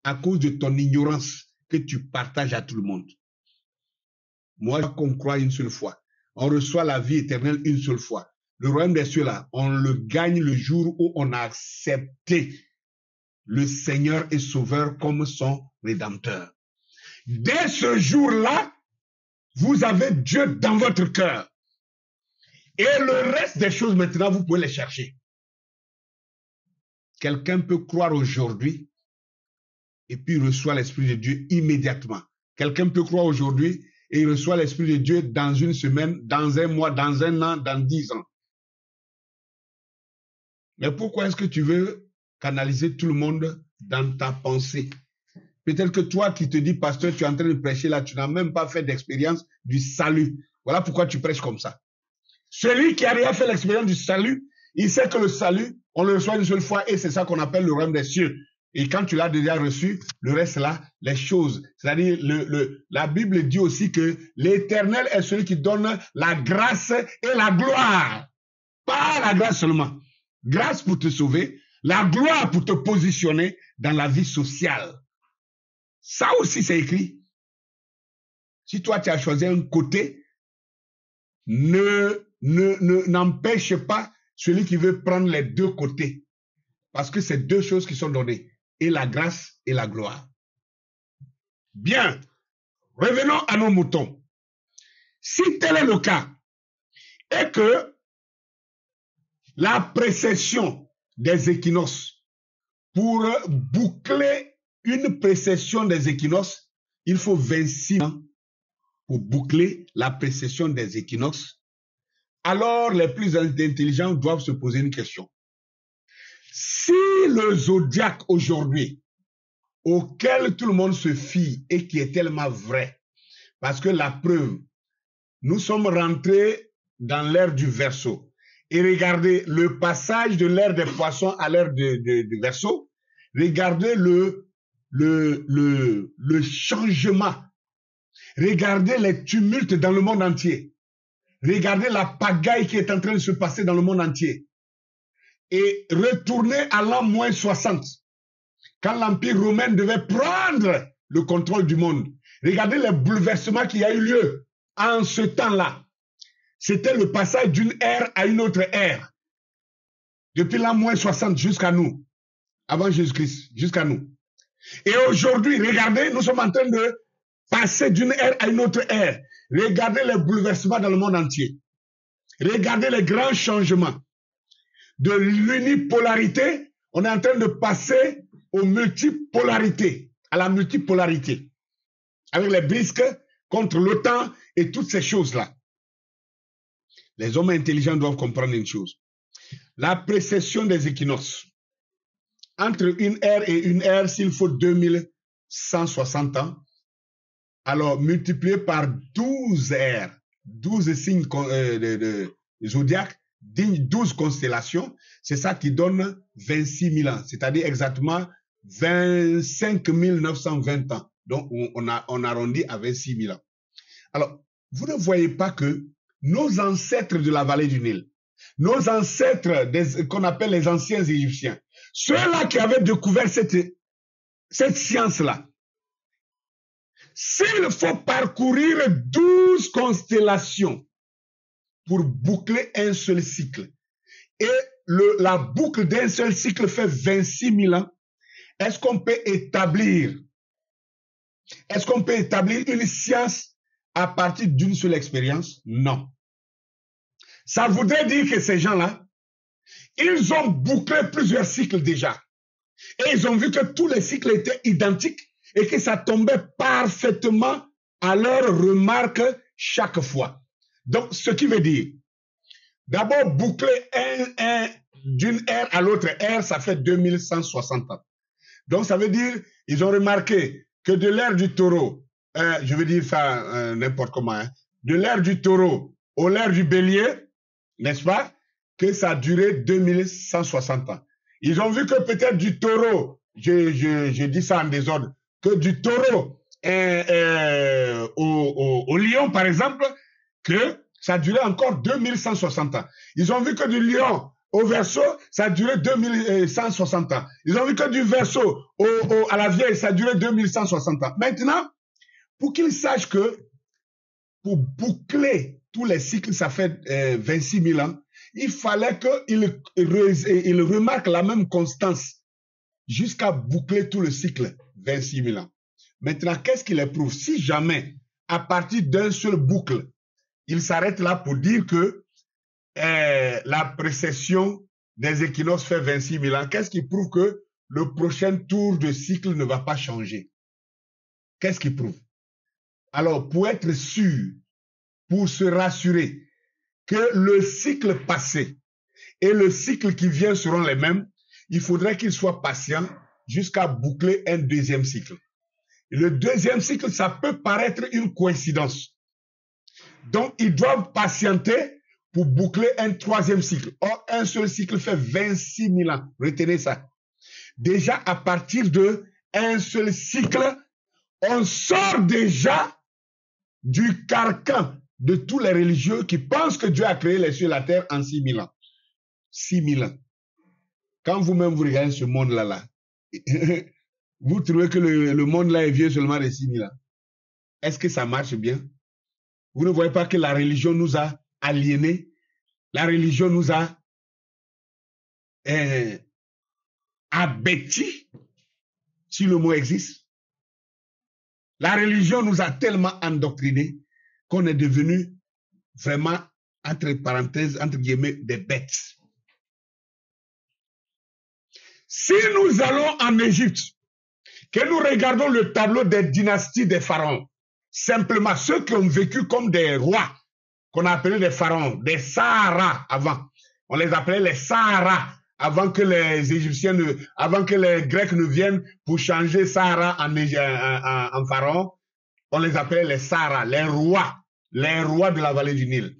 à cause de ton ignorance que tu partages à tout le monde. Moi, qu'on croit une seule fois. On reçoit la vie éternelle une seule fois. Le royaume des cieux, là, on le gagne le jour où on a accepté le Seigneur et Sauveur comme son Rédempteur. Dès ce jour-là, vous avez Dieu dans votre cœur. Et le reste des choses, maintenant, vous pouvez les chercher. Quelqu'un peut croire aujourd'hui et puis reçoit l'Esprit de Dieu immédiatement. Quelqu'un peut croire aujourd'hui et il reçoit l'Esprit de Dieu dans une semaine, dans un mois, dans un an, dans 10 ans. Mais pourquoi est-ce que tu veux canaliser tout le monde dans ta pensée? Peut-être que toi qui te dis, pasteur, tu es en train de prêcher là, tu n'as même pas fait d'expérience du salut. Voilà pourquoi tu prêches comme ça. Celui qui a déjà fait l'expérience du salut, il sait que le salut, on le reçoit une seule fois et c'est ça qu'on appelle le royaume des cieux. Et quand tu l'as déjà reçu, le reste là, les choses. C'est-à-dire, la Bible dit aussi que l'Éternel est celui qui donne la grâce et la gloire. Pas la grâce seulement. Grâce pour te sauver, la gloire pour te positionner dans la vie sociale. Ça aussi, c'est écrit. Si toi, tu as choisi un côté, n'empêche pas celui qui veut prendre les deux côtés. Parce que c'est deux choses qui sont données. Et la grâce et la gloire. Bien. Revenons à nos moutons. Si tel est le cas, et que la précession des équinoxes, pour boucler une précession des équinoxes, il faut 26 ans pour boucler la précession des équinoxes. Alors, les plus intelligents doivent se poser une question. Si le zodiaque aujourd'hui, auquel tout le monde se fie et qui est tellement vrai, parce que la preuve, nous sommes rentrés dans l'ère du Verseau. Et regardez le passage de l'ère des poissons à l'ère du Verseau. Regardez le changement. Regardez les tumultes dans le monde entier. Regardez la pagaille qui est en train de se passer dans le monde entier. Et retournez à l'an moins 60, quand l'Empire romain devait prendre le contrôle du monde. Regardez les bouleversements qui a eu lieu en ce temps-là. C'était le passage d'une ère à une autre ère. Depuis l'an moins 60 jusqu'à nous, avant Jésus-Christ, jusqu'à nous. Et aujourd'hui, regardez, nous sommes en train de passer d'une ère à une autre ère. Regardez les bouleversements dans le monde entier. Regardez les grands changements. De l'unipolarité, on est en train de passer aux multipolarités, à la multipolarité. Avec les brisques contre l'OTAN et toutes ces choses-là. Les hommes intelligents doivent comprendre une chose. La précession des équinoxes. Entre une ère et une ère, s'il faut 2160 ans, alors multiplié par 12 ères, 12 signes de zodiaque, 12 constellations, c'est ça qui donne 26 000 ans, c'est-à-dire exactement 25 920 ans. Donc, on arrondit à 26 000 ans. Alors, vous ne voyez pas que nos ancêtres de la vallée du Nil, nos ancêtres qu'on appelle les anciens Égyptiens, ceux-là qui avaient découvert cette science-là, s'il faut parcourir 12 constellations pour boucler un seul cycle, et la boucle d'un seul cycle fait 26 000 ans, est-ce qu'on peut établir une science à partir d'une seule expérience? Non. Ça voudrait dire que ces gens-là, ils ont bouclé plusieurs cycles déjà. Et ils ont vu que tous les cycles étaient identiques et que ça tombait parfaitement à leur remarque chaque fois. Donc, ce qui veut dire, d'abord, boucler d'une ère à l'autre ère, ça fait 2160 ans. Donc, ça veut dire, ils ont remarqué que de l'ère du taureau, je veux dire ça n'importe comment, hein, de l'ère du taureau à l'ère du bélier, n'est-ce pas, que ça a duré 2160 ans. Ils ont vu que peut-être du taureau, je dis ça en désordre, que du taureau au lion, par exemple, que ça a duré encore 2160 ans. Ils ont vu que du lion au Verseau, ça a duré 2160 ans. Ils ont vu que du Verseau à la vieille, ça a duré 2160 ans. Maintenant, pour qu'ils sachent que pour boucler tous les cycles, ça fait 26 000 ans, il fallait qu'ils remarquent la même constance jusqu'à boucler tout le cycle, 26 000 ans. Maintenant, qu'est-ce qu'il éprouve? Si jamais, à partir d'un seul boucle, il s'arrête là pour dire que la précession des équinoxes fait 26 000 ans, qu'est-ce qui prouve que le prochain tour de cycle ne va pas changer? Qu'est-ce qui prouve? Alors, pour être sûr, pour se rassurer que le cycle passé et le cycle qui vient seront les mêmes, il faudrait qu'il soit patient jusqu'à boucler un deuxième cycle. Le deuxième cycle, ça peut paraître une coïncidence. Donc, ils doivent patienter pour boucler un troisième cycle. Or, un seul cycle fait 26 000 ans. Retenez ça. Déjà, à partir de un seul cycle, on sort déjà du carcan de tous les religieux qui pensent que Dieu a créé les cieux et la terre en 6 000 ans. 6 000 ans. Quand vous-même vous regardez ce monde-là, vous trouvez que le monde-là est vieux seulement de 6 000 ans. Est-ce que ça marche bien? Vous ne voyez pas que la religion nous a aliénés? La religion nous a abêtis, si le mot existe. La religion nous a tellement endoctrinés qu'on est devenu vraiment, entre parenthèses, entre guillemets, des bêtes. Si nous allons en Égypte, que nous regardons le tableau des dynasties des pharaons, simplement ceux qui ont vécu comme des rois, qu'on appelait des pharaons, des Sahara avant. On les appelait les Sahara avant que les Égyptiens, avant que les Grecs ne viennent pour changer Sahara en pharaon. On les appelait les Sahara, les rois de la vallée du Nil.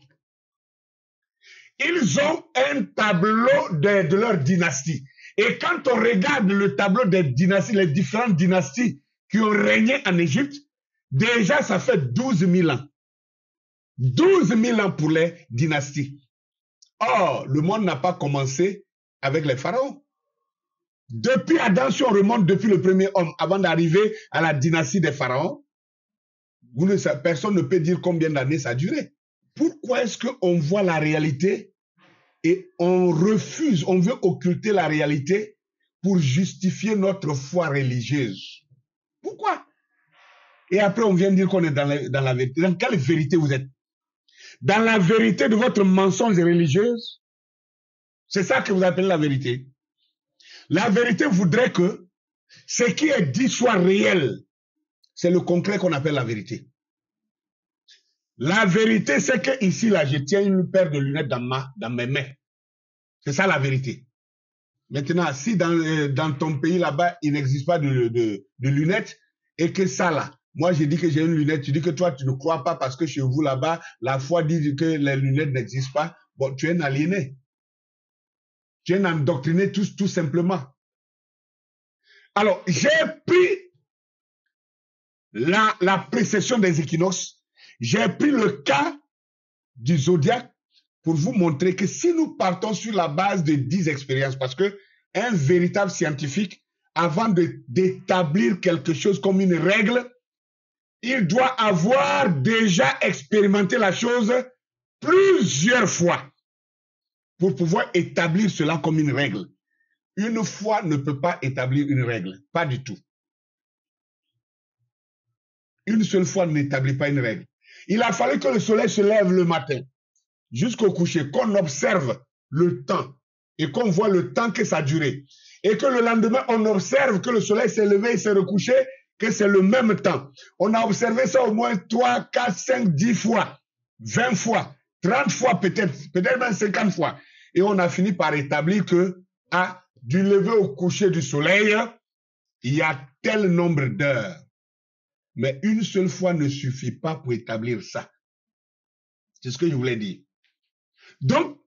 Ils ont un tableau de leur dynastie. Et quand on regarde le tableau des dynasties, les différentes dynasties qui ont régné en Égypte, déjà ça fait 12 000 ans. 12 000 ans pour les dynasties. Or, le monde n'a pas commencé avec les pharaons. Depuis Adam, si on remonte depuis le premier homme, avant d'arriver à la dynastie des pharaons, personne ne peut dire combien d'années ça a duré. Pourquoi est-ce qu'on voit la réalité et on refuse, on veut occulter la réalité pour justifier notre foi religieuse? Pourquoi? Et après, on vient dire qu'on est dans la vérité. Dans quelle vérité vous êtes? Dans la vérité de votre mensonge religieuse? C'est ça que vous appelez la vérité. La vérité voudrait que ce qui est dit soit réel. C'est le concret qu'on appelle la vérité. La vérité, c'est que ici, là, je tiens une paire de lunettes dans mes mains. C'est ça la vérité. Maintenant, si dans ton pays là-bas, il n'existe pas de lunettes, et que ça là, moi je dis que j'ai une lunette, tu dis que toi tu ne crois pas parce que chez vous là-bas, la foi dit que les lunettes n'existent pas, bon, tu es un aliéné. Tu es un endoctriné tout simplement. Alors, j'ai pris la précession des équinoxes, j'ai pris le cas du zodiaque pour vous montrer que si nous partons sur la base de 10 expériences, parce que un véritable scientifique, avant d'établir quelque chose comme une règle, il doit avoir déjà expérimenté la chose plusieurs fois pour pouvoir établir cela comme une règle. Une fois ne peut pas établir une règle, pas du tout. Une seule fois n'établit pas une règle. Il a fallu que le soleil se lève le matin jusqu'au coucher, qu'on observe le temps et qu'on voit le temps que ça a duré. Et que le lendemain, on observe que le soleil s'est levé et s'est recouché, que c'est le même temps. On a observé ça au moins 3, 4, 5, 10 fois, 20 fois, 30 fois peut-être même 50 fois. Et on a fini par établir que du lever au coucher du soleil, il y a tel nombre d'heures. Mais une seule fois ne suffit pas pour établir ça. C'est ce que je voulais dire. Donc,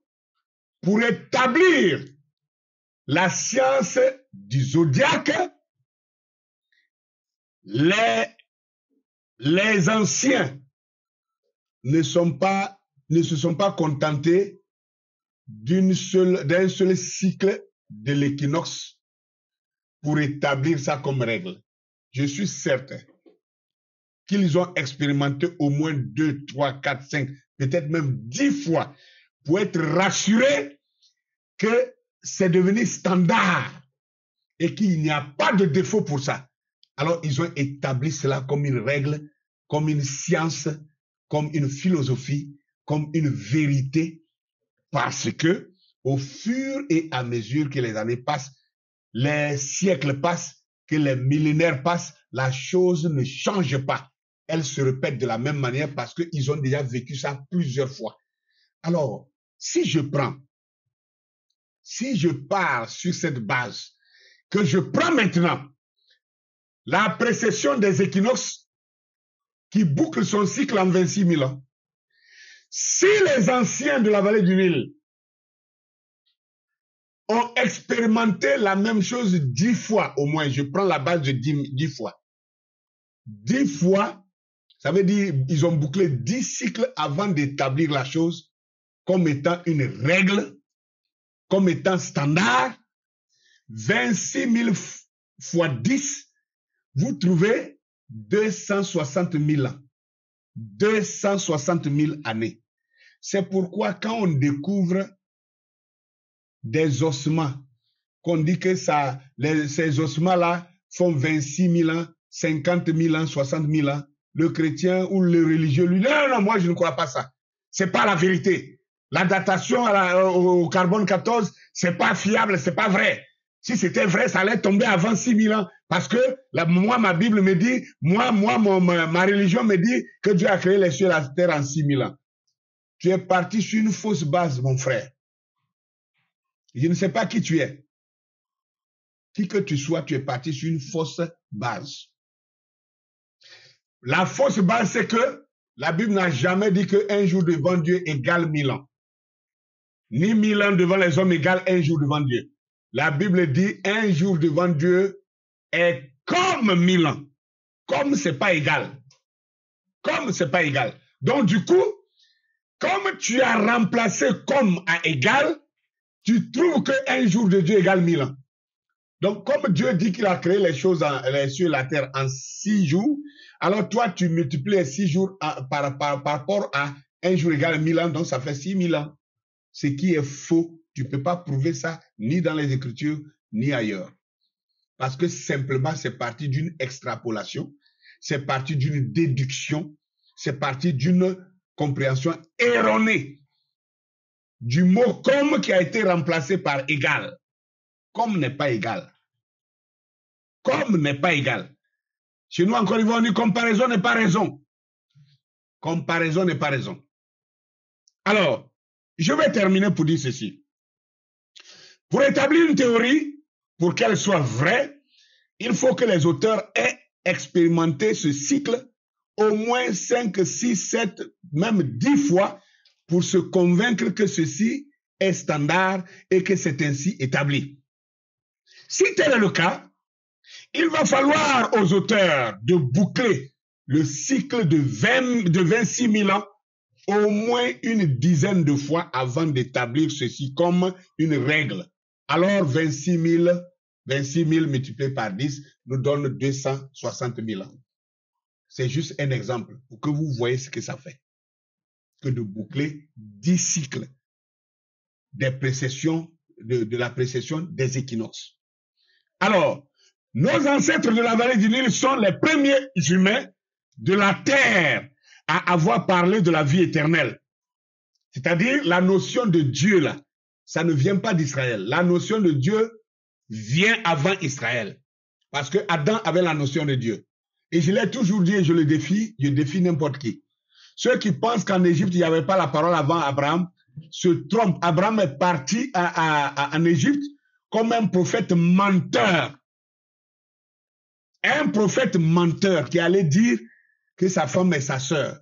pour établir la science du zodiaque, les anciens ne se sont pas contentés d'un seul cycle de l'équinoxe pour établir ça comme règle. Je suis certain qu'ils ont expérimenté au moins 2, 3, 4, 5, peut-être même 10 fois pour être rassurés que c'est devenu standard et qu'il n'y a pas de défaut pour ça. Alors, ils ont établi cela comme une règle, comme une science, comme une philosophie, comme une vérité, parce que au fur et à mesure que les années passent, les siècles passent, que les millénaires passent, la chose ne change pas. elles se répètent de la même manière parce qu'ils ont déjà vécu ça plusieurs fois. Alors, si je pars sur cette base, que je prends maintenant la précession des équinoxes qui boucle son cycle en 26 000 ans, si les anciens de la vallée du Nil ont expérimenté la même chose 10 fois au moins, je prends la base de 10 fois. 10 fois, ça veut dire ils ont bouclé 10 cycles avant d'établir la chose comme étant une règle, comme étant standard. 26 000 fois 10, vous trouvez 260 000 ans. 260 000 années. C'est pourquoi quand on découvre des ossements, qu'on dit que ces ossements-là font 26 000 ans, 50 000 ans, 60 000 ans, le chrétien ou le religieux lui dit non, moi je ne crois pas ça. C'est pas la vérité. La datation au carbone 14, c'est pas fiable, c'est pas vrai. Si c'était vrai, ça allait tomber avant 6 000 ans. Parce que moi, ma Bible me dit, ma religion me dit que Dieu a créé les cieux et la terre en 6 000 ans. Tu es parti sur une fausse base, mon frère. Je ne sais pas qui tu es. Qui que tu sois, tu es parti sur une fausse base. La fausse base, c'est que la Bible n'a jamais dit qu'un jour devant Dieu égale 1000 ans. Ni 1000 ans devant les hommes égale un jour devant Dieu. La Bible dit un jour devant Dieu est comme 1000 ans. Comme c'est pas égal. Comme c'est pas égal. Donc du coup, comme tu as remplacé comme à égal, tu trouves qu'un jour de Dieu égale 1000 ans. Donc comme Dieu dit qu'il a créé les choses, les cieux et la terre en 6 jours, alors toi tu multiplies les 6 jours par rapport à un jour égale 1000 ans, donc ça fait 6000 ans. Ce qui est faux. Tu ne peux pas prouver ça ni dans les Écritures, ni ailleurs. Parce que simplement, c'est parti d'une extrapolation, c'est parti d'une déduction, c'est parti d'une compréhension erronée du mot « comme » qui a été remplacé par « égal ». Comme n'est pas égal. Comme n'est pas égal. Chez nous, encore, ils vont dire « comparaison n'est pas raison ». Comparaison n'est pas raison. Alors, je vais terminer pour dire ceci. Pour établir une théorie, pour qu'elle soit vraie, il faut que les auteurs aient expérimenté ce cycle au moins 5, 6, 7, même 10 fois pour se convaincre que ceci est standard et que c'est ainsi établi. Si tel est le cas, il va falloir aux auteurs de boucler le cycle de 26 000 ans au moins une dizaine de fois avant d'établir ceci comme une règle. Alors 26 000 multiplié par 10 nous donne 260 000 ans. C'est juste un exemple pour que vous voyez ce que ça fait. Que de boucler 10 cycles des précessions, de la précession des équinoxes. Alors, nos ancêtres de la vallée du Nil sont les premiers humains de la terre à avoir parlé de la vie éternelle. C'est-à-dire la notion de Dieu là, ça ne vient pas d'Israël. La notion de Dieu vient avant Israël. Parce que Adam avait la notion de Dieu. Et je l'ai toujours dit et je le défie, je défie n'importe qui. Ceux qui pensent qu'en Égypte, il n'y avait pas la parole avant Abraham, se trompent. Abraham est parti en Égypte comme un prophète menteur. Un prophète menteur qui allait dire que sa femme est sa sœur.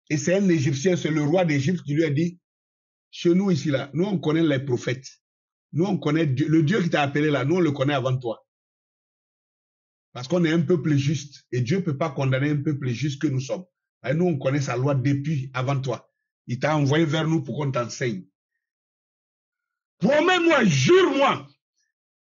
Et c'est un Égyptien, c'est le roi d'Égypte qui lui a dit, chez nous ici, là, nous on connaît les prophètes. Nous on connaît Dieu, le Dieu qui t'a appelé là, nous on le connaît avant toi. Parce qu'on est un peuple juste. Et Dieu ne peut pas condamner un peuple juste que nous sommes. Et nous on connaît sa loi depuis avant toi. Il t'a envoyé vers nous pour qu'on t'enseigne. Promets-moi, jure-moi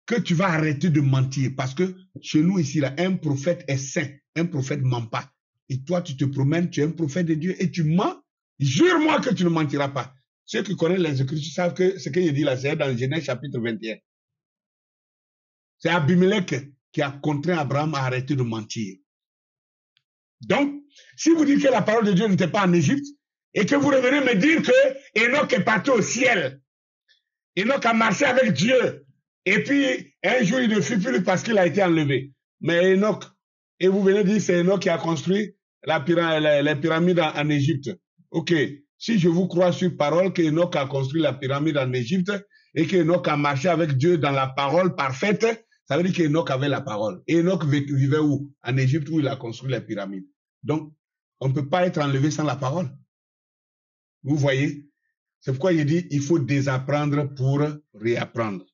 que tu vas arrêter de mentir. Parce que chez nous ici, là, un prophète est saint. Un prophète ne ment pas. Et toi, tu te promènes, tu es un prophète de Dieu et tu mens. Jure-moi que tu ne mentiras pas. Ceux qui connaissent les Écritures savent que ce que je dis là, c'est dans Genèse chapitre 21. C'est Abimelech qui a contraint Abraham à arrêter de mentir. Donc, si vous dites que la parole de Dieu n'était pas en Égypte, et que vous revenez me dire que Enoch est parti au ciel, Enoch a marché avec Dieu, et puis un jour il ne fut plus parce qu'il a été enlevé. Mais Enoch, et vous venez dire que c'est Enoch qui a construit les pyramides en Égypte. Ok, si je vous crois sur parole qu'Enoch a construit la pyramide en Égypte et qu'Enoch a marché avec Dieu dans la parole parfaite, ça veut dire qu'Enoch avait la parole. Et Enoch vivait où? En Égypte, où il a construit la pyramide. Donc, on ne peut pas être enlevé sans la parole. Vous voyez? C'est pourquoi il dit il faut désapprendre pour réapprendre.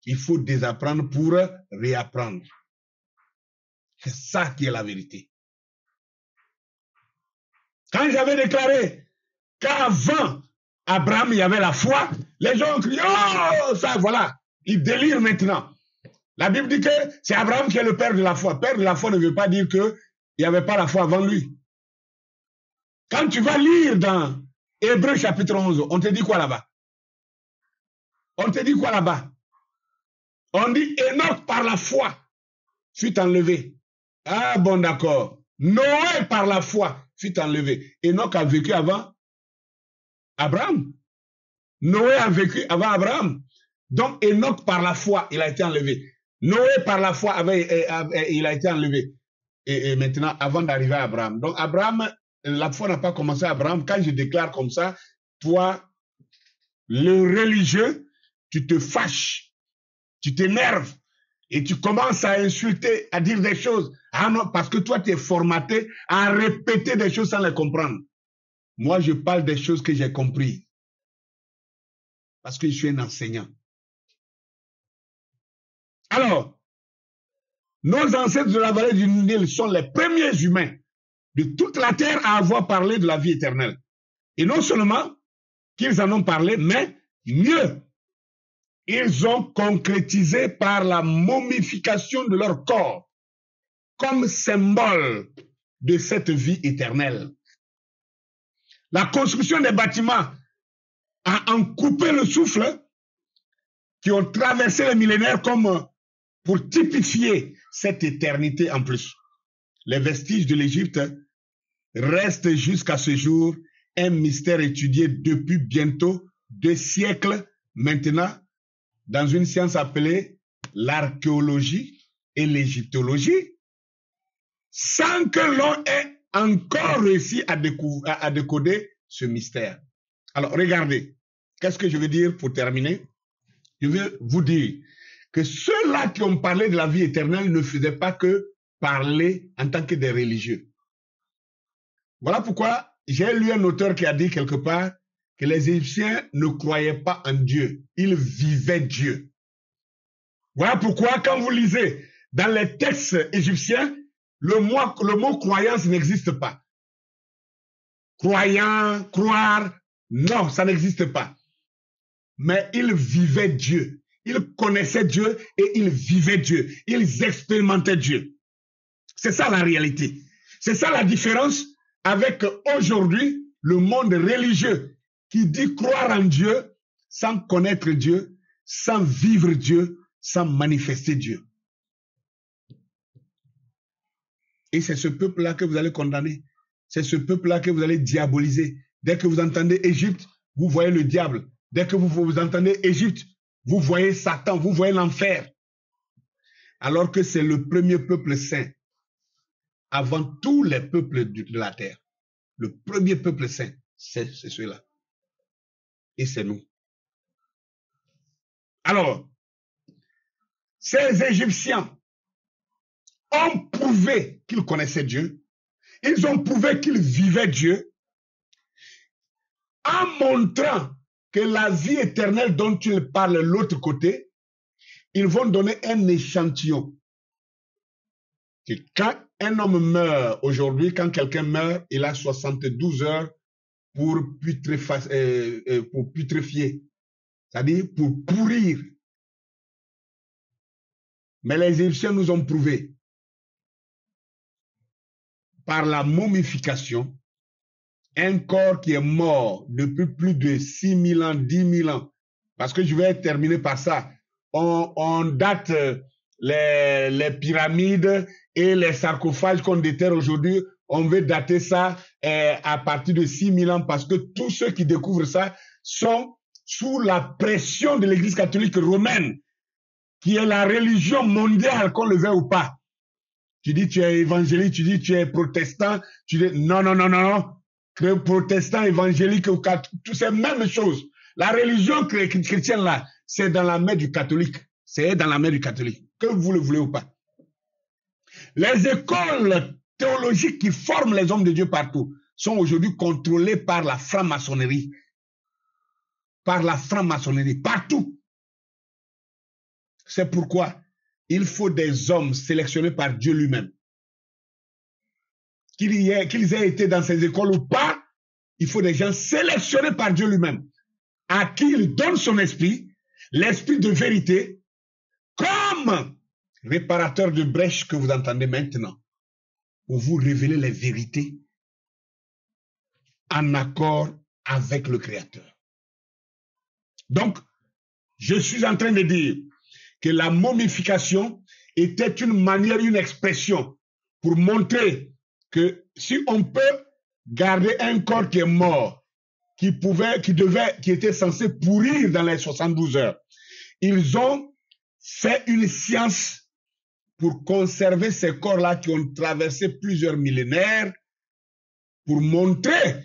Il faut désapprendre pour réapprendre. C'est ça qui est la vérité. Quand j'avais déclaré qu'avant Abraham, il y avait la foi, les gens ont crié, oh, ça, voilà. Ils délirent maintenant. La Bible dit que c'est Abraham qui est le père de la foi. Père de la foi ne veut pas dire qu'il n'y avait pas la foi avant lui. Quand tu vas lire dans Hébreux chapitre 11, on te dit quoi là-bas? On te dit quoi là-bas? On dit Enoch par la foi fut enlevé. Ah bon, d'accord. Noé par la foi fut enlevé. Enoch a vécu avant Abraham. Noé a vécu avant Abraham. Donc Enoch par la foi, il a été enlevé. Noé par la foi, il a été enlevé. Et maintenant, avant d'arriver à Abraham. Donc Abraham, la foi n'a pas commencé à Abraham. Quand je déclare comme ça, toi, le religieux, tu te fâches, tu t'énerves et tu commences à insulter, à dire des choses. Ah non, parce que toi, tu es formaté à répéter des choses sans les comprendre. Moi, je parle des choses que j'ai comprises. Parce que je suis un enseignant. Alors, nos ancêtres de la vallée du Nil sont les premiers humains de toute la terre à avoir parlé de la vie éternelle. Et non seulement qu'ils en ont parlé, mais mieux, ils ont concrétisé par la momification de leur corps comme symbole de cette vie éternelle. La construction des bâtiments a en coupé le souffle qui ont traversé les millénaires comme pour typifier cette éternité en plus. Les vestiges de l'Égypte restent jusqu'à ce jour un mystère étudié depuis bientôt 2 siècles maintenant dans une science appelée l'archéologie et l'égyptologie, sans que l'on ait encore réussi à décoder ce mystère. Alors, regardez, qu'est-ce que je veux dire pour terminer? Je veux vous dire que ceux-là qui ont parlé de la vie éternelle ne faisaient pas que parler en tant que des religieux. Voilà pourquoi j'ai lu un auteur qui a dit quelque part que les Égyptiens ne croyaient pas en Dieu, ils vivaient Dieu. Voilà pourquoi quand vous lisez dans les textes égyptiens, le mot croyance n'existe pas. Croyant, croire, non, ça n'existe pas. Mais ils vivaient Dieu. Ils connaissaient Dieu et ils vivaient Dieu. Ils expérimentaient Dieu. C'est ça la réalité. C'est ça la différence avec aujourd'hui le monde religieux qui dit croire en Dieu sans connaître Dieu, sans vivre Dieu, sans manifester Dieu. Et c'est ce peuple-là que vous allez condamner. C'est ce peuple-là que vous allez diaboliser. Dès que vous entendez Égypte, vous voyez le diable. Dès que vous entendez Égypte, vous voyez Satan, vous voyez l'enfer. Alors que c'est le premier peuple saint, avant tous les peuples de la terre. Le premier peuple saint, c'est ceux-là. Et c'est nous. Alors, ces Égyptiens ont prouvé qu'ils connaissaient Dieu. Ils ont prouvé qu'ils vivaient Dieu en montrant que la vie éternelle dont ils parlent de l'autre côté, ils vont donner un échantillon. Que quand un homme meurt aujourd'hui, quand quelqu'un meurt, il a 72 heures pour putréfier, c'est-à-dire pour pourrir. Mais les Égyptiens nous ont prouvé par la momification, un corps qui est mort depuis plus de 6 000 ans, 10 000 ans. Parce que je vais terminer par ça. On date les pyramides et les sarcophages qu'on déterre aujourd'hui. On veut dater ça à partir de 6 000 ans parce que tous ceux qui découvrent ça sont sous la pression de l'Église catholique romaine, qui est la religion mondiale, qu'on le veuille ou pas. tu dis tu es évangélique, tu dis tu es protestant, tu dis non, non, non, non, non. Que protestant, évangélique, tout c'est même chose. La religion chrétienne là, c'est dans la main du catholique. C'est dans la main du catholique, que vous le voulez ou pas. Les écoles théologiques qui forment les hommes de Dieu partout sont aujourd'hui contrôlées par la franc-maçonnerie. Par la franc-maçonnerie, partout. C'est pourquoi il faut des hommes sélectionnés par Dieu lui-même. Qu'ils aient été dans ces écoles ou pas, il faut des gens sélectionnés par Dieu lui-même, à qui il donne son esprit, l'esprit de vérité, comme réparateur de brèches que vous entendez maintenant, pour vous révéler les vérités en accord avec le Créateur. Donc, je suis en train de dire que la momification était une manière, une expression pour montrer que si on peut garder un corps qui est mort, qui était censé pourrir dans les 72 heures, ils ont fait une science pour conserver ces corps-là qui ont traversé plusieurs millénaires, pour montrer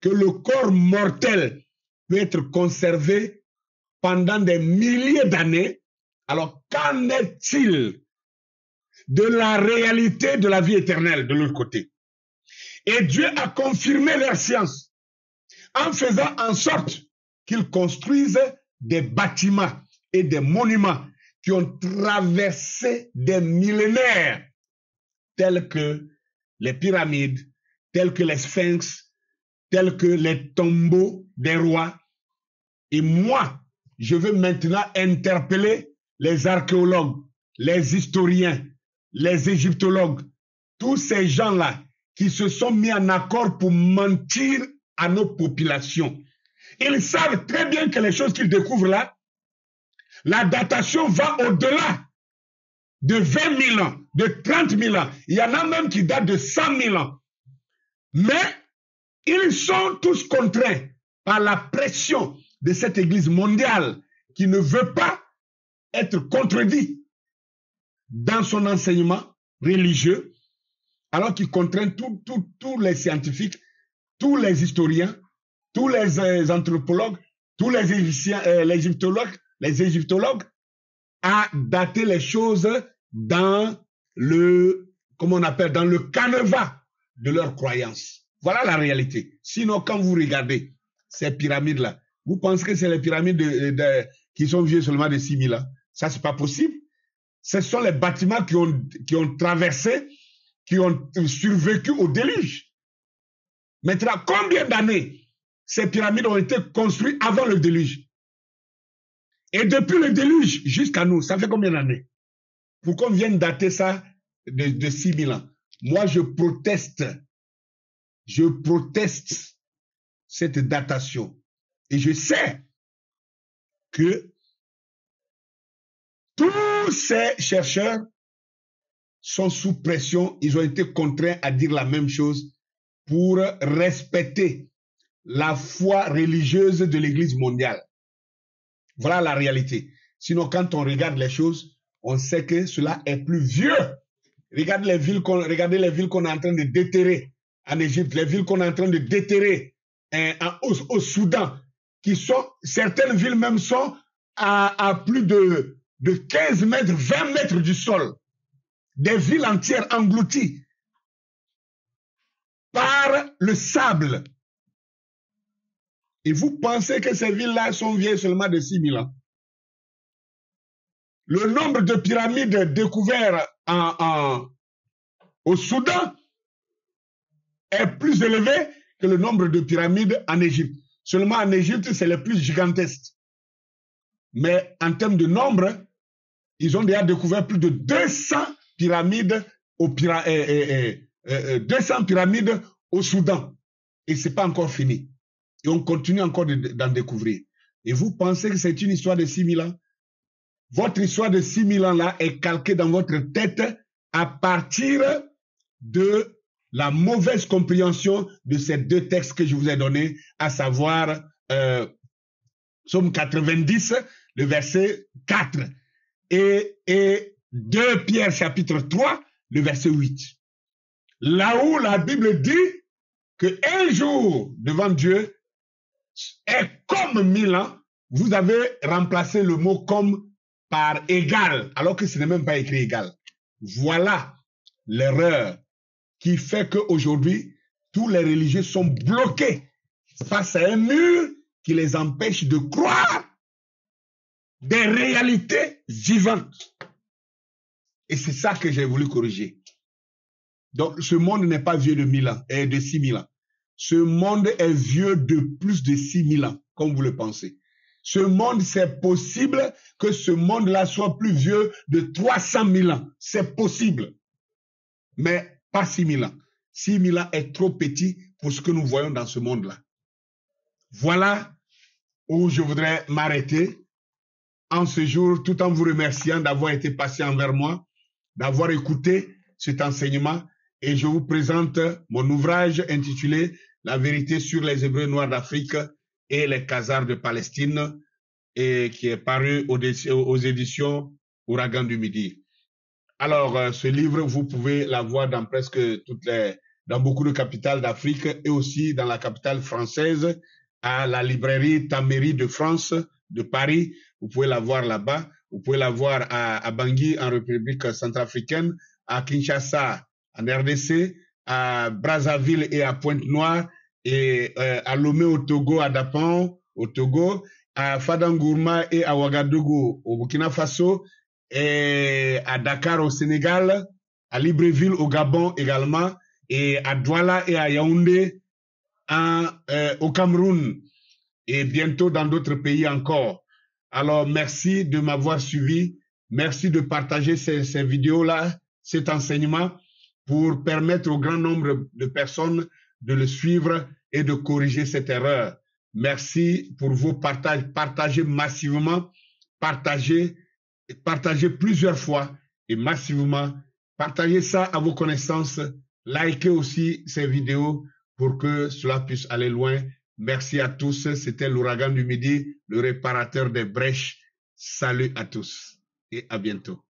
que le corps mortel peut être conservé pendant des milliers d'années. Alors, qu'en est-il de la réalité de la vie éternelle de l'autre côté? Et Dieu a confirmé leur science en faisant en sorte qu'ils construisent des bâtiments et des monuments qui ont traversé des millénaires, tels que les pyramides, tels que les sphinx, tels que les tombeaux des rois. Et moi, je veux maintenant interpeller les archéologues, les historiens, les égyptologues, tous ces gens-là qui se sont mis en accord pour mentir à nos populations. Ils savent très bien que les choses qu'ils découvrent là, la datation va au-delà de 20 000 ans, de 30 000 ans. Il y en a même qui datent de 100 000 ans. Mais ils sont tous contraints par la pression de cette Église mondiale qui ne veut pas être contredit dans son enseignement religieux, alors qu'il contraint tous les scientifiques, tous les historiens, tous les anthropologues, tous les égyptologues à dater les choses dans le, comment on appelle, dans le canevas de leurs croyances. Voilà la réalité. Sinon, quand vous regardez ces pyramides-là, vous pensez que c'est les pyramides qui sont vieux seulement de 6 000 ans? Ça, c'est pas possible. Ce sont les bâtiments qui ont traversé, qui ont survécu au déluge. Maintenant, combien d'années ces pyramides ont été construites avant le déluge? Et depuis le déluge jusqu'à nous, ça fait combien d'années? Pourquoi on vient dater ça de 6 000 ans? Moi, je proteste cette datation. Et je sais que tous ces chercheurs sont sous pression, ils ont été contraints à dire la même chose pour respecter la foi religieuse de l'Église mondiale. Voilà la réalité. Sinon, quand on regarde les choses, on sait que cela est plus vieux. Regardez les villes qu'on est en train de déterrer en Égypte, les villes qu'on est en train de déterrer au Soudan, qui sont, certaines villes même sont à plus de 15 mètres, 20 mètres du sol. Des villes entières englouties par le sable. Et vous pensez que ces villes-là sont vieilles seulement de 6 000 ans? Le nombre de pyramides découvertes au Soudan est plus élevé que le nombre de pyramides en Égypte. Seulement en Égypte, c'est le plus gigantesque. Mais en termes de nombre, ils ont déjà découvert plus de 200 pyramides 200 pyramides au Soudan. Et ce n'est pas encore fini. Et on continue encore d'en découvrir. Et vous pensez que c'est une histoire de 6 000 ans? Votre histoire de 6 000 ans là est calquée dans votre tête à partir de la mauvaise compréhension de ces deux textes que je vous ai donnés, à savoir Psaume 90, le verset 4, et 2 Pierre chapitre 3, le verset 8. Là où la Bible dit qu'un jour devant Dieu est comme 1000 ans, vous avez remplacé le mot comme par égal, alors que ce n'est même pas écrit égal. Voilà l'erreur qui fait qu'aujourd'hui, tous les religieux sont bloqués face à un mur qui les empêche de croire des réalités vivantes. Et c'est ça que j'ai voulu corriger. Donc, ce monde n'est pas vieux de 1000 ans, et de 6000 ans. Ce monde est vieux de plus de 6000 ans, comme vous le pensez. Ce monde, c'est possible que ce monde-là soit plus vieux de 300 000 ans. C'est possible. Mais pas 6000 ans. 6000 ans est trop petit pour ce que nous voyons dans ce monde-là. Voilà où je voudrais m'arrêter en ce jour, tout en vous remerciant d'avoir été patient envers moi, d'avoir écouté cet enseignement. Et je vous présente mon ouvrage intitulé « La vérité sur les Hébreux noirs d'Afrique et les Khazars de Palestine » et qui est paru aux éditions Ouragan du Midi. Alors, ce livre, vous pouvez l'avoir dans presque dans beaucoup de capitales d'Afrique et aussi dans la capitale française, à la librairie Taméry de France, de Paris. Vous pouvez l'avoir là-bas. Vous pouvez l'avoir à Bangui, en République centrafricaine, à Kinshasa, en RDC, à Brazzaville et à Pointe-Noire, et à Lomé au Togo, à Dapan au Togo, à Fadangourma et à Ouagadougou au Burkina Faso, et à Dakar au Sénégal, à Libreville au Gabon également, et à Douala et à Yaoundé au Cameroun, et bientôt dans d'autres pays encore. Alors, merci de m'avoir suivi. Merci de partager ces vidéos-là, cet enseignement, pour permettre au grand nombre de personnes de le suivre et de corriger cette erreur. Merci pour vos partages. Partagez massivement, partagez plusieurs fois et massivement. Partagez ça à vos connaissances. Likez aussi ces vidéos pour que cela puisse aller loin. Merci à tous. C'était l'Ouragan du Midi, le réparateur des brèches. Salut à tous et à bientôt.